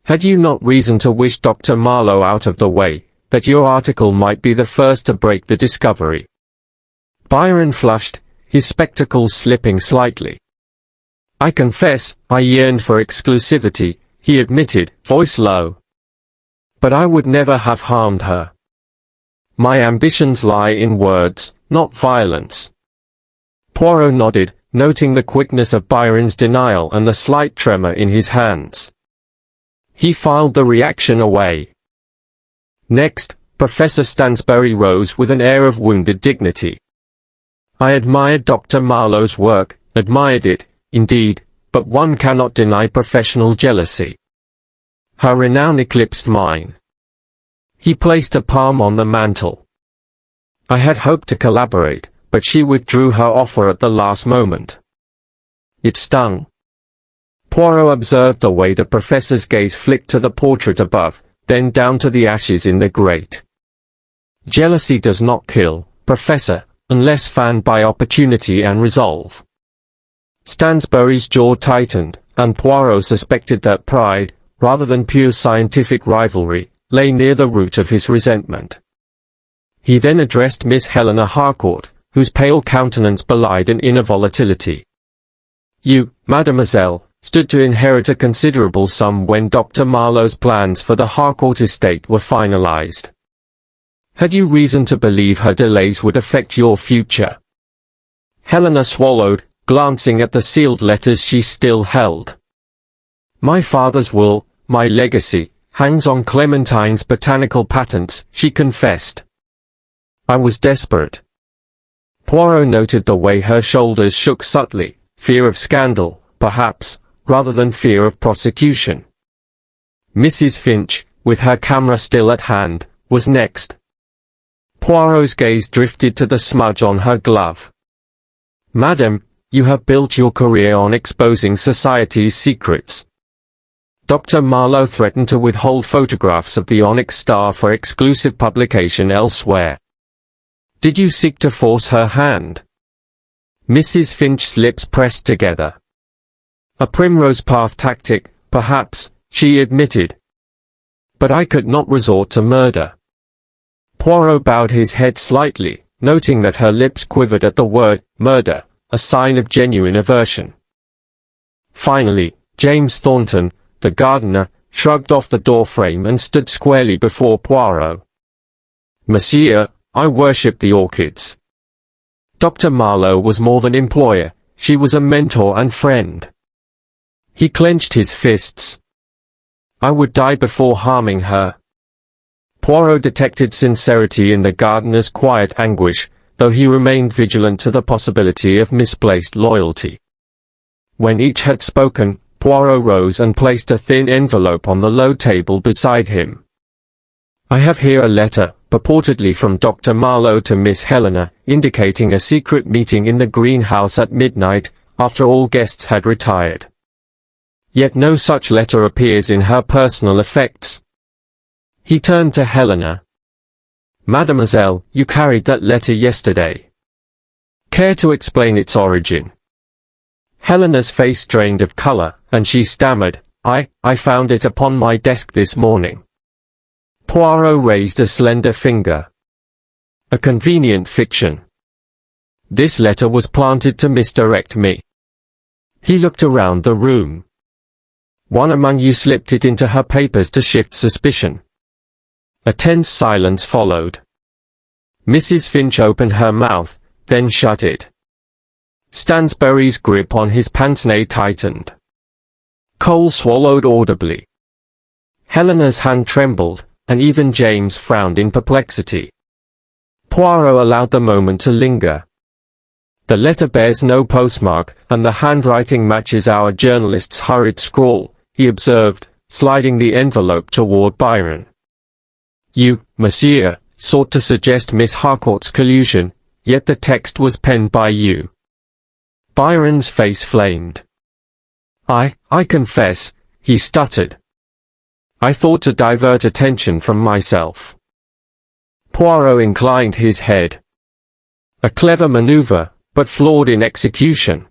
Had you not reason to wish Dr. Marlowe out of the way, that your article might be the first to break the discovery?" Byron flushed, his spectacles slipping slightly. "I confess, I yearned for exclusivity," he admitted, voice low. "But I would never have harmed her. My ambitions lie in words, not violence." Poirot nodded, noting the quickness of Byron's denial and the slight tremor in his hands. He filed the reaction away. Next, Professor Stansbury rose with an air of wounded dignity. "I admired Dr. Marlowe's work, admired it, indeed, but one cannot deny professional jealousy. Her renown eclipsed mine." He placed a palm on the mantel. "I had hoped to collaborate, but she withdrew her offer at the last moment." It stung. Poirot observed the way the professor's gaze flicked to the portrait above, then down to the ashes in the grate. "Jealousy does not kill, Professor, unless fanned by opportunity and resolve." Stansbury's jaw tightened, and Poirot suspected that pride, rather than pure scientific rivalry, lay near the root of his resentment. He then addressed Miss Helena Harcourt, whose pale countenance belied an inner volatility. "You, mademoiselle, stood to inherit a considerable sum when Dr. Marlowe's plans for the Harcourt estate were finalized. Had you reason to believe her delays would affect your future?" Helena swallowed, glancing at the sealed letters she still held. "My father's will, my legacy, hangs on Clementine's botanical patents," she confessed. "I was desperate." Poirot noted the way her shoulders shook subtly, fear of scandal, perhaps, rather than fear of prosecution. Mrs. Finch, with her camera still at hand, was next. Poirot's gaze drifted to the smudge on her glove. "Madam, you have built your career on exposing society's secrets. Dr. Marlowe threatened to withhold photographs of the onyx star for exclusive publication elsewhere. Did you seek to force her hand?" Mrs. Finch's lips pressed together. "A primrose path tactic, perhaps," she admitted. "But I could not resort to murder." Poirot bowed his head slightly, noting that her lips quivered at the word murder, a sign of genuine aversion. "Finally, James Thornton, the gardener," shrugged off the doorframe and stood squarely before Poirot. "Monsieur, I worship the orchids." Dr. Marlowe was more than employer, she was a mentor and friend. He clenched his fists. "I would die before harming her." Poirot detected sincerity in the gardener's quiet anguish, though he remained vigilant to the possibility of misplaced loyalty. When each had spoken, Poirot rose and placed a thin envelope on the low table beside him. "I have here a letter, purportedly from Dr. Marlowe to Miss Helena, indicating a secret meeting in the greenhouse at midnight, after all guests had retired. Yet no such letter appears in her personal effects." He turned to Helena. "Mademoiselle, you carried that letter yesterday. Care to explain its origin?" Helena's face drained of color, and she stammered, I found it upon my desk this morning." Poirot raised a slender finger. "A convenient fiction. This letter was planted to misdirect me." He looked around the room. "One among you slipped it into her papers to shift suspicion." A tense silence followed. Mrs. Finch opened her mouth, then shut it. Stansbury's grip on his pince-nez tightened. Cole swallowed audibly. Helena's hand trembled, and even James frowned in perplexity. Poirot allowed the moment to linger. "The letter bears no postmark, and the handwriting matches our journalist's hurried scrawl," he observed, sliding the envelope toward Byron. "You, monsieur, sought to suggest Miss Harcourt's collusion, yet the text was penned by you." Byron's face flamed. I confess," he stuttered. "I thought to divert attention from myself." Poirot inclined his head. "A clever maneuver, but flawed in execution.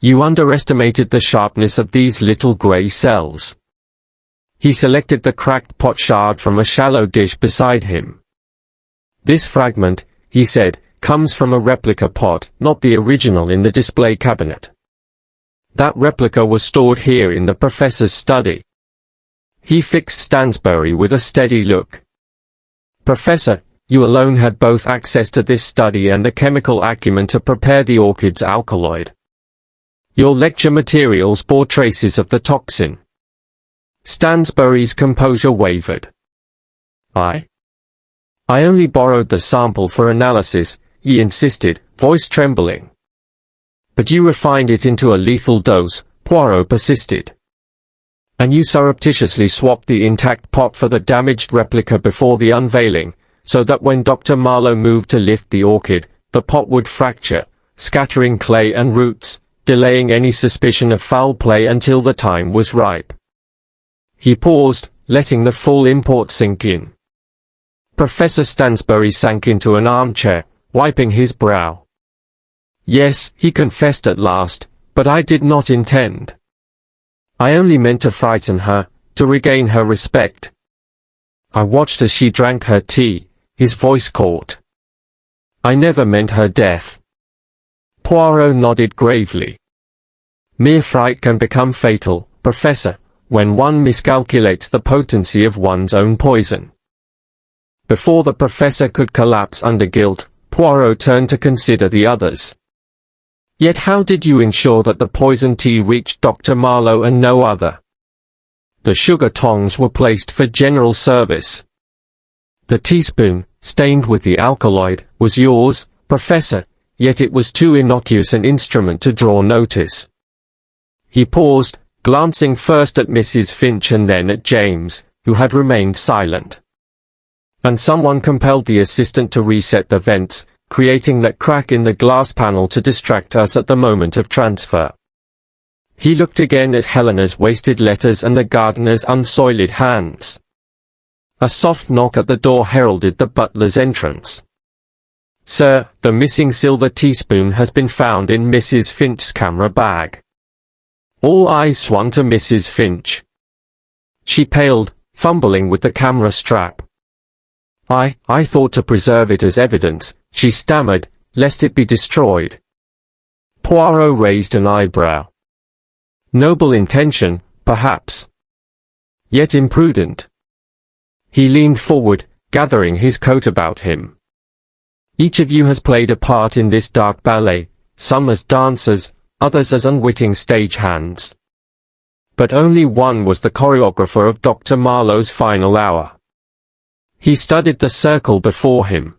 You underestimated the sharpness of these little grey cells." He selected the cracked pot shard from a shallow dish beside him. "This fragment," he said, "comes from a replica pot, not the original in the display cabinet. That replica was stored here in the professor's study." He fixed Stansbury with a steady look. "Professor, you alone had both access to this study and the chemical acumen to prepare the orchid's alkaloid. Your lecture materials bore traces of the toxin." Stansbury's composure wavered. I only borrowed the sample for analysis," he insisted, voice trembling. "But you refined it into a lethal dose," Poirot persisted. "And you surreptitiously swapped the intact pot for the damaged replica before the unveiling, so that when Dr. Marlowe moved to lift the orchid, the pot would fracture, scattering clay and roots, delaying any suspicion of foul play until the time was ripe." He paused, letting the full import sink in. Professor Stansbury sank into an armchair, wiping his brow. "Yes," he confessed at last, "but I did not intend. I only meant to frighten her, to regain her respect." I watched as she drank her tea, his voice caught. "I never meant her death." Poirot nodded gravely. "Mere fright can become fatal, Professor, when one miscalculates the potency of one's own poison." Before the professor could collapse under guilt, Poirot turned to consider the others. "Yet how did you ensure that the poison tea reached Dr. Marlowe and no other?" "The sugar tongs were placed for general service. The teaspoon, stained with the alkaloid, was yours, Professor, yet it was too innocuous an instrument to draw notice." He paused, glancing first at Mrs. Finch and then at James, who had remained silent. "And someone compelled the assistant to reset the vents, creating that crack in the glass panel to distract us at the moment of transfer." He looked again at Helena's wasted letters and the gardener's unsoiled hands. A soft knock at the door heralded the butler's entrance. "Sir, the missing silver teaspoon has been found in Mrs. Finch's camera bag." All eyes swung to Mrs. Finch. She paled, fumbling with the camera strap. I thought to preserve it as evidence," she stammered, "lest it be destroyed." Poirot raised an eyebrow. "Noble intention, perhaps. yet imprudent. He leaned forward, gathering his coat about him. Each of you has played a part in this dark ballet, some as dancers, others as unwitting stagehands. But only one was the choreographer of Dr. Marlowe's final hour. He studied the circle before him.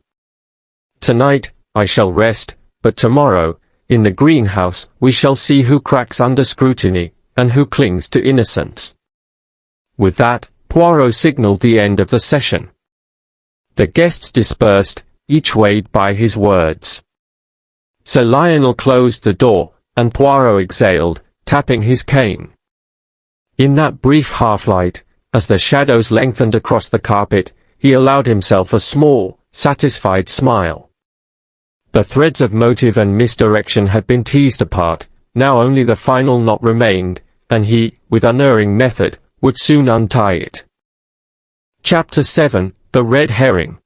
Tonight, I shall rest, but tomorrow, in the greenhouse, we shall see who cracks under scrutiny, and who clings to innocence. With that, Poirot signalled the end of the session. The guests dispersed, each weighed by his words. Sir Lionel closed the door, and Poirot exhaled, tapping his cane. In that brief half-light, as the shadows lengthened across the carpet, he allowed himself a small, satisfied smile. The threads of motive and misdirection had been teased apart, now only the final knot remained, and he, with unerring method, would soon untie it. Chapter 7, The Red Herring.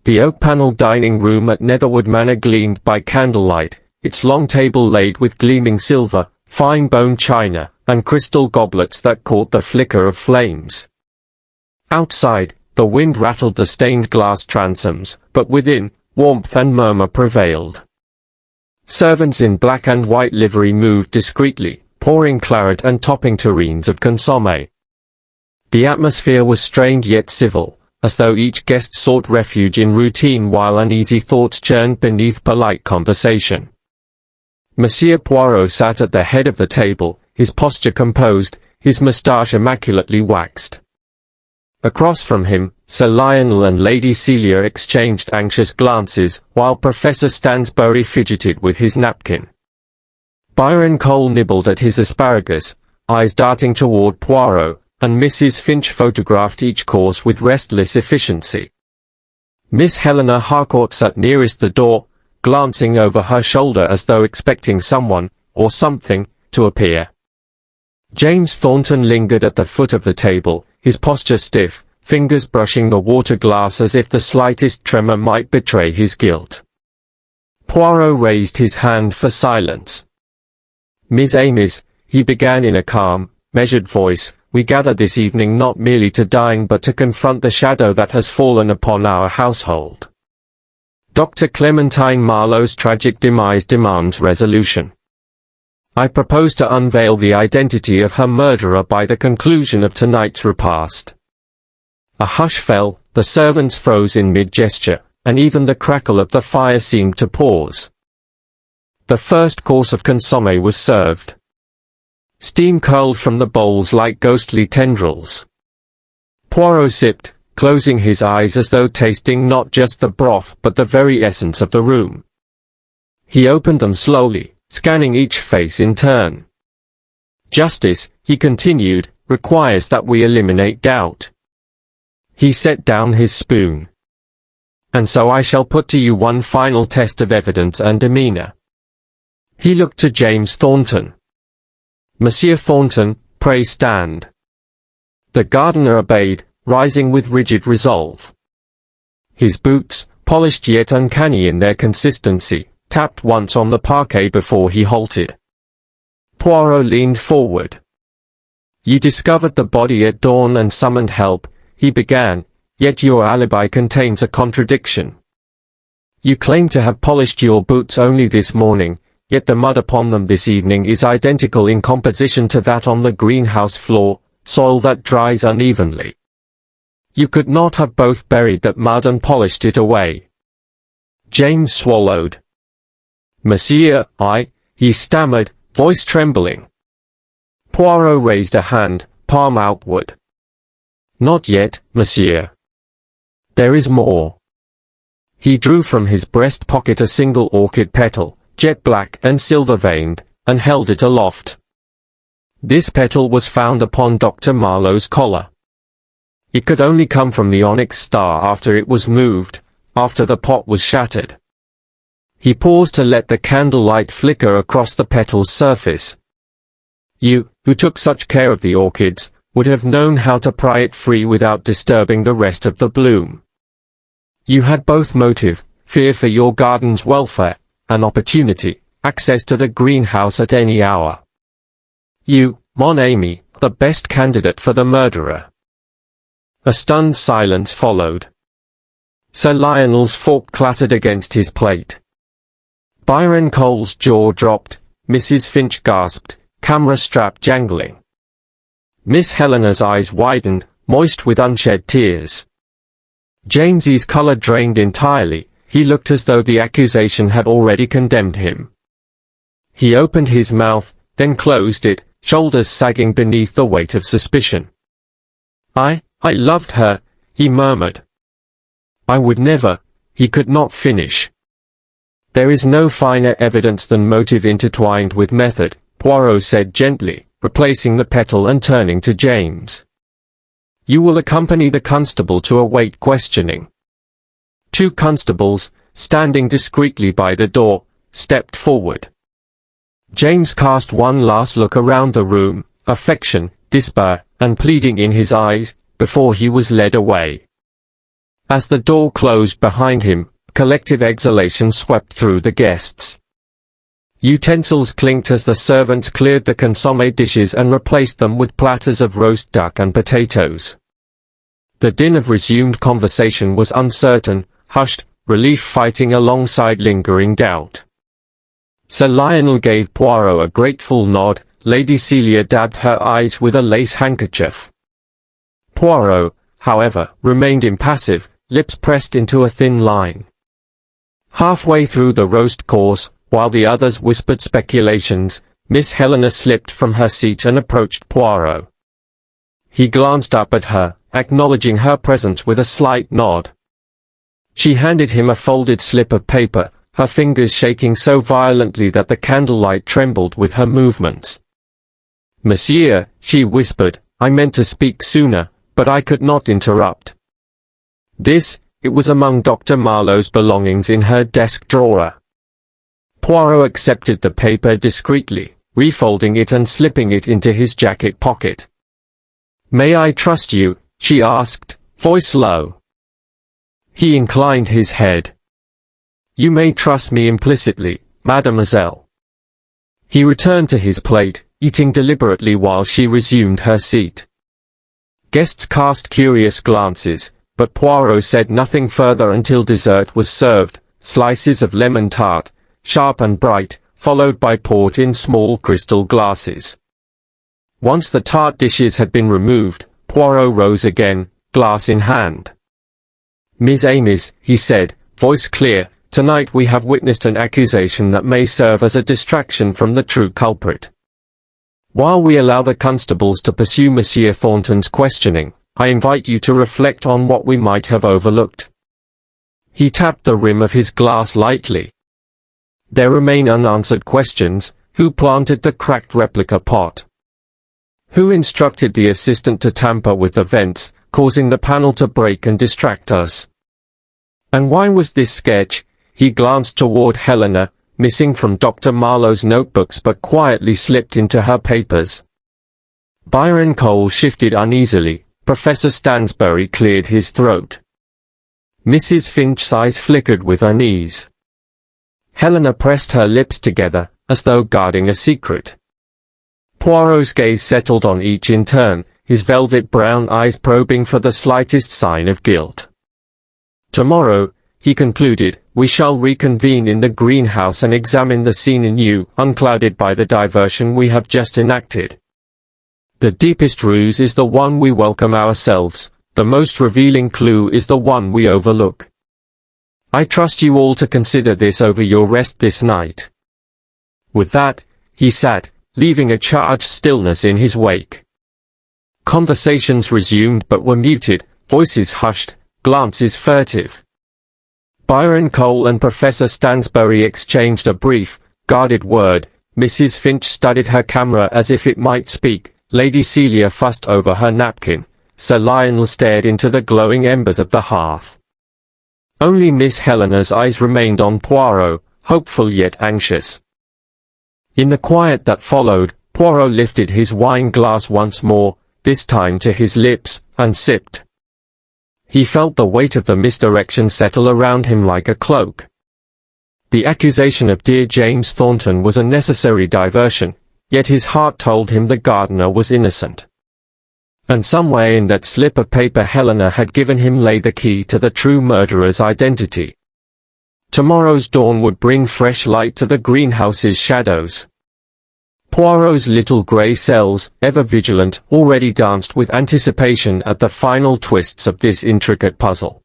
The oak-panelled dining room at Netherwood Manor gleamed by candlelight, its long table laid with gleaming silver, fine bone china, and crystal goblets that caught the flicker of flames. Outside, the wind rattled the stained glass transoms, but within, warmth and murmur prevailed. Servants in black and white livery moved discreetly, pouring claret and topping tureens of consommé. The atmosphere was strained yet civil, as though each guest sought refuge in routine while uneasy thoughts churned beneath polite conversation. Monsieur Poirot sat at the head of the table, his posture composed, his moustache immaculately waxed. Across from him, Sir Lionel and Lady Celia exchanged anxious glances, while Professor Stansbury fidgeted with his napkin. Byron Cole nibbled at his asparagus, eyes darting toward Poirot, and Mrs. Finch photographed each course with restless efficiency. Miss Helena Harcourt sat nearest the door, glancing over her shoulder as though expecting someone, or something, to appear. James Thornton lingered at the foot of the table, his posture stiff, fingers brushing the water glass as if the slightest tremor might betray his guilt. Poirot raised his hand for silence. Miss Amis, he began in a calm, measured voice, we gather this evening not merely to dine but to confront the shadow that has fallen upon our household. Dr. Clementine Marlowe's tragic demise demands resolution. I propose to unveil the identity of her murderer by the conclusion of tonight's repast. A hush fell, the servants froze in mid-gesture, and even the crackle of the fire seemed to pause. The first course of consommé was served. Steam curled from the bowls like ghostly tendrils. Poirot sipped, closing his eyes as though tasting not just the broth but the very essence of the room. He opened them slowly, scanning each face in turn. Justice, he continued, requires that we eliminate doubt. He set down his spoon. And so I shall put to you one final test of evidence and demeanor. He looked to James Thornton. Monsieur Thornton, pray stand. The gardener obeyed, rising with rigid resolve. His boots, polished yet uncanny in their consistency, tapped once on the parquet before he halted. Poirot leaned forward. You discovered the body at dawn and summoned help, he began, yet your alibi contains a contradiction. You claim to have polished your boots only this morning, yet the mud upon them this evening is identical in composition to that on the greenhouse floor, soil that dries unevenly. You could not have both buried that mud and polished it away. James swallowed. Monsieur, he stammered, voice trembling. Poirot raised a hand, palm outward. Not yet, monsieur. There is more. He drew from his breast pocket a single orchid petal, jet black and silver-veined, and held it aloft. This petal was found upon Dr. Marlowe's collar. It could only come from the onyx star after it was moved, after the pot was shattered. He paused to let the candlelight flicker across the petal's surface. You, who took such care of the orchids, would have known how to pry it free without disturbing the rest of the bloom. You had both motive, fear for your garden's welfare, and opportunity, access to the greenhouse at any hour. You, mon ami, the best candidate for the murderer. A stunned silence followed. Sir Lionel's fork clattered against his plate. Byron Cole's jaw dropped, Mrs. Finch gasped, camera strap jangling. Miss Helena's eyes widened, moist with unshed tears. James's colour drained entirely, he looked as though the accusation had already condemned him. He opened his mouth, then closed it, shoulders sagging beneath the weight of suspicion. I loved her, he murmured. I would never, he could not finish. There is no finer evidence than motive intertwined with method, Poirot said gently, replacing the petal and turning to James. You will accompany the constable to await questioning. 2 constables, standing discreetly by the door, stepped forward. James cast one last look around the room, affection, despair, and pleading in his eyes, before he was led away. As the door closed behind him, collective exhalation swept through the guests. Utensils clinked as the servants cleared the consommé dishes and replaced them with platters of roast duck and potatoes. The din of resumed conversation was uncertain, hushed, relief fighting alongside lingering doubt. Sir Lionel gave Poirot a grateful nod, Lady Celia dabbed her eyes with a lace handkerchief. Poirot, however, remained impassive, lips pressed into a thin line. Halfway through the roast course, while the others whispered speculations, Miss Helena slipped from her seat and approached Poirot. He glanced up at her, acknowledging her presence with a slight nod. She handed him a folded slip of paper, her fingers shaking so violently that the candlelight trembled with her movements. Monsieur, she whispered, I meant to speak sooner, but I could not interrupt. It was among Dr. Marlowe's belongings in her desk drawer. Poirot accepted the paper discreetly, refolding it and slipping it into his jacket pocket. May I trust you? She asked, voice low. He inclined his head. You may trust me implicitly, mademoiselle. He returned to his plate, eating deliberately while she resumed her seat. Guests cast curious glances, but Poirot said nothing further until dessert was served, slices of lemon tart, sharp and bright, followed by port in small crystal glasses. Once the tart dishes had been removed, Poirot rose again, glass in hand. Miss Amis, he said, voice clear, tonight we have witnessed an accusation that may serve as a distraction from the true culprit. While we allow the constables to pursue Monsieur Thornton's questioning, I invite you to reflect on what we might have overlooked. He tapped the rim of his glass lightly. There remain unanswered questions. Who planted the cracked replica pot? Who instructed the assistant to tamper with the vents, causing the panel to break and distract us? And why was this sketch, he glanced toward Helena, missing from Dr. Marlowe's notebooks but quietly slipped into her papers? Byron Cole shifted uneasily. Professor Stansbury cleared his throat. Mrs. Finch's eyes flickered with unease. Helena pressed her lips together, as though guarding a secret. Poirot's gaze settled on each in turn, his velvet brown eyes probing for the slightest sign of guilt. Tomorrow, he concluded, we shall reconvene in the greenhouse and examine the scene anew, unclouded by the diversion we have just enacted. The deepest ruse is the one we welcome ourselves, the most revealing clue is the one we overlook. I trust you all to consider this over your rest this night. With that, he sat, leaving a charged stillness in his wake. Conversations resumed but were muted, voices hushed, glances furtive. Byron Cole and Professor Stansbury exchanged a brief, guarded word. Mrs. Finch studied her camera as if it might speak. Lady Celia fussed over her napkin. Sir Lionel stared into the glowing embers of the hearth. Only Miss Helena's eyes remained on Poirot, hopeful yet anxious. In the quiet that followed, Poirot lifted his wine glass once more, this time to his lips, and sipped. He felt the weight of the misdirection settle around him like a cloak. The accusation of dear James Thornton was a necessary diversion, yet his heart told him the gardener was innocent. And somewhere in that slip of paper Helena had given him lay the key to the true murderer's identity. Tomorrow's dawn would bring fresh light to the greenhouse's shadows. Poirot's little grey cells, ever vigilant, already danced with anticipation at the final twists of this intricate puzzle.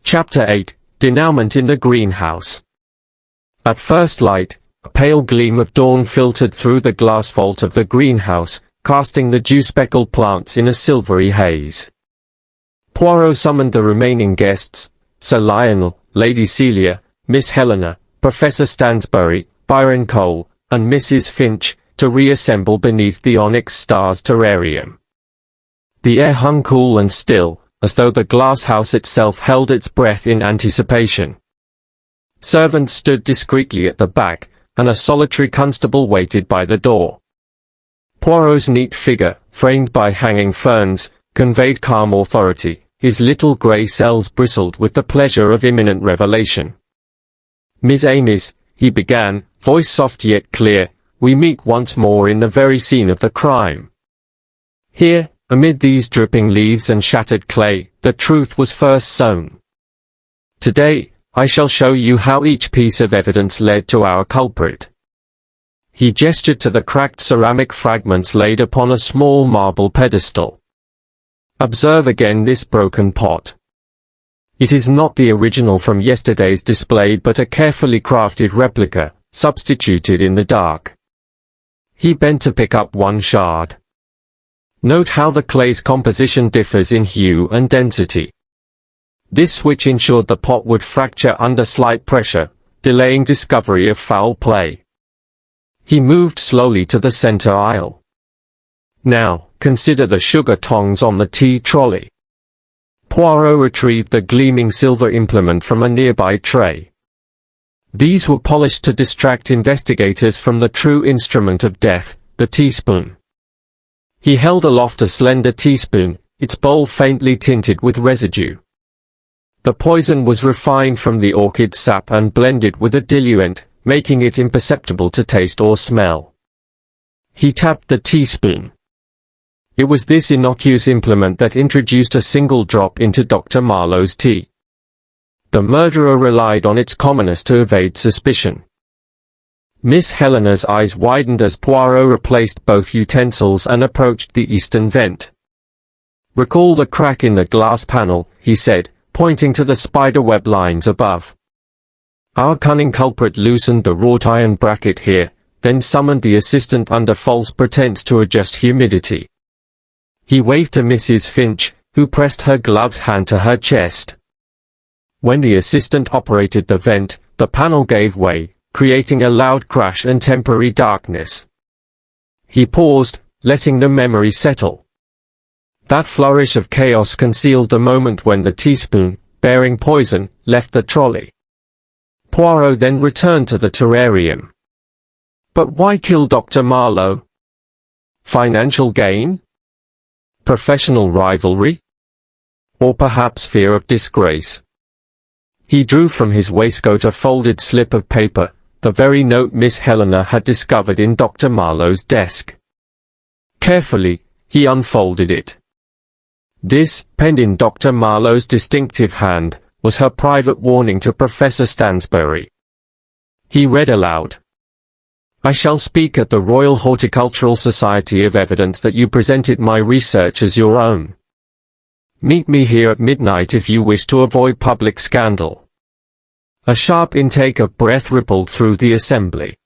Chapter 8. Denouement in the Greenhouse. At first light, a pale gleam of dawn filtered through the glass vault of the greenhouse, casting the dew-speckled plants in a silvery haze. Poirot summoned the remaining guests, Sir Lionel, Lady Celia, Miss Helena, Professor Stansbury, Byron Cole, and Mrs. Finch, to reassemble beneath the onyx star's terrarium. The air hung cool and still, as though the glass house itself held its breath in anticipation. Servants stood discreetly at the back, and a solitary constable waited by the door. Poirot's neat figure, framed by hanging ferns, conveyed calm authority. His little grey cells bristled with the pleasure of imminent revelation. "Miss Amis," he began, voice soft yet clear, "we meet once more in the very scene of the crime. Here, amid these dripping leaves and shattered clay, the truth was first sown. Today, I shall show you how each piece of evidence led to our culprit." He gestured to the cracked ceramic fragments laid upon a small marble pedestal. "Observe again this broken pot. It is not the original from yesterday's display but a carefully crafted replica, substituted in the dark." He bent to pick up one shard. "Note how the clay's composition differs in hue and density. This switch ensured the pot would fracture under slight pressure, delaying discovery of foul play." He moved slowly to the center aisle. "Now, consider the sugar tongs on the tea trolley." Poirot retrieved the gleaming silver implement from a nearby tray. These were polished to distract investigators from the true instrument of death, the teaspoon. He held aloft a slender teaspoon, its bowl faintly tinted with residue. The poison was refined from the orchid sap and blended with a diluent, making it imperceptible to taste or smell. He tapped the teaspoon. It was this innocuous implement that introduced a single drop into Dr. Marlowe's tea. The murderer relied on its commonness to evade suspicion. Miss Helena's eyes widened as Poirot replaced both utensils and approached the eastern vent. "Recall the crack in the glass panel," he said, pointing to the spiderweb lines above. "Our cunning culprit loosened the wrought iron bracket here, then summoned the assistant under false pretense to adjust humidity." He waved to Mrs. Finch, who pressed her gloved hand to her chest. When the assistant operated the vent, the panel gave way, creating a loud crash and temporary darkness. He paused, letting the memory settle. That flourish of chaos concealed the moment when the teaspoon, bearing poison, left the trolley. Poirot then returned to the terrarium. But why kill Dr. Marlowe? Financial gain? Professional rivalry? Or perhaps fear of disgrace? He drew from his waistcoat a folded slip of paper, the very note Miss Helena had discovered in Dr. Marlowe's desk. Carefully, he unfolded it. This, penned in Dr. Marlowe's distinctive hand, was her private warning to Professor Stansbury. He read aloud. "I shall speak at the Royal Horticultural Society of evidence that you presented my research as your own. Meet me here at midnight if you wish to avoid public scandal." A sharp intake of breath rippled through the assembly.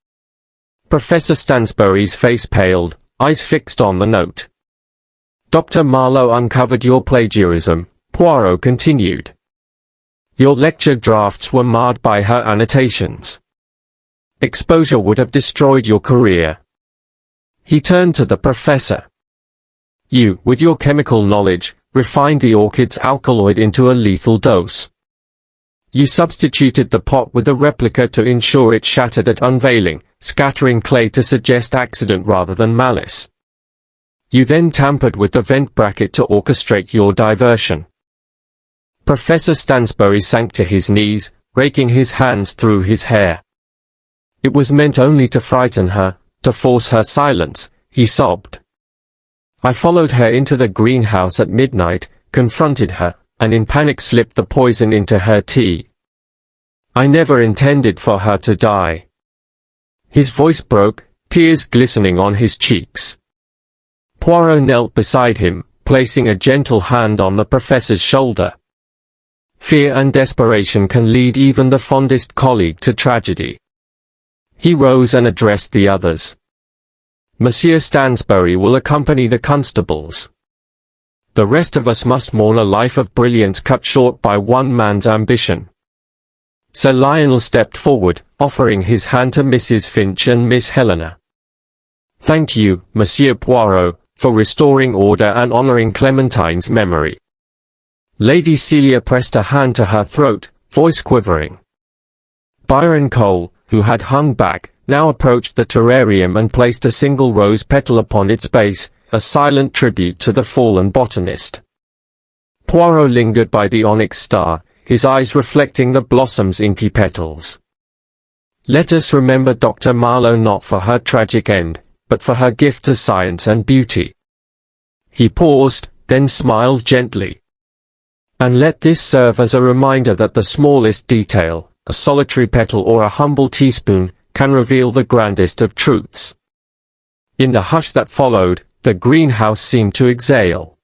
Professor Stansbury's face paled, eyes fixed on the note. "Dr. Marlowe uncovered your plagiarism," Poirot continued. "Your lecture drafts were marred by her annotations. Exposure would have destroyed your career." He turned to the professor. "You, with your chemical knowledge, refined the orchid's alkaloid into a lethal dose. You substituted the pot with a replica to ensure it shattered at unveiling, scattering clay to suggest accident rather than malice. You then tampered with the vent bracket to orchestrate your diversion." Professor Stansbury sank to his knees, raking his hands through his hair. "It was meant only to frighten her, to force her silence," he sobbed. I followed her into the greenhouse at midnight, confronted her, and in panic slipped the poison into her tea. I never intended for her to die. His voice broke, tears glistening on his cheeks. Poirot knelt beside him, placing a gentle hand on the professor's shoulder. Fear and desperation can lead even the fondest colleague to tragedy. He rose and addressed the others. Monsieur Stansbury will accompany the constables. The rest of us must mourn a life of brilliance cut short by one man's ambition. Sir Lionel stepped forward, offering his hand to Mrs. Finch and Miss Helena. Thank you, Monsieur Poirot, for restoring order and honoring Clementine's memory. Lady Celia pressed a hand to her throat, voice quivering. Byron Cole, who had hung back, now approached the terrarium and placed a single rose petal upon its base, a silent tribute to the fallen botanist. Poirot lingered by the onyx star, his eyes reflecting the blossom's inky petals. Let us remember Dr. Marlowe not for her tragic end, but for her gift to science and beauty. He paused, then smiled gently. And let this serve as a reminder that the smallest detail, a solitary petal or a humble teaspoon, can reveal the grandest of truths. In the hush that followed, the greenhouse seemed to exhale.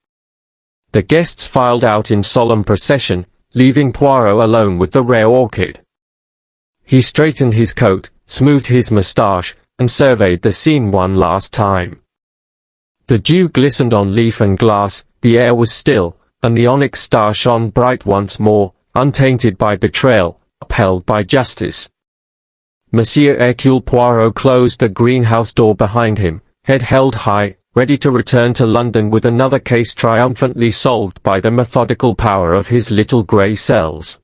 The guests filed out in solemn procession, leaving Poirot alone with the rare orchid. He straightened his coat, smoothed his moustache, and surveyed the scene one last time. The dew glistened on leaf and glass, the air was still, and the onyx star shone bright once more, untainted by betrayal, upheld by justice. Monsieur Hercule Poirot closed the greenhouse door behind him, head held high, ready to return to London with another case triumphantly solved by the methodical power of his little grey cells.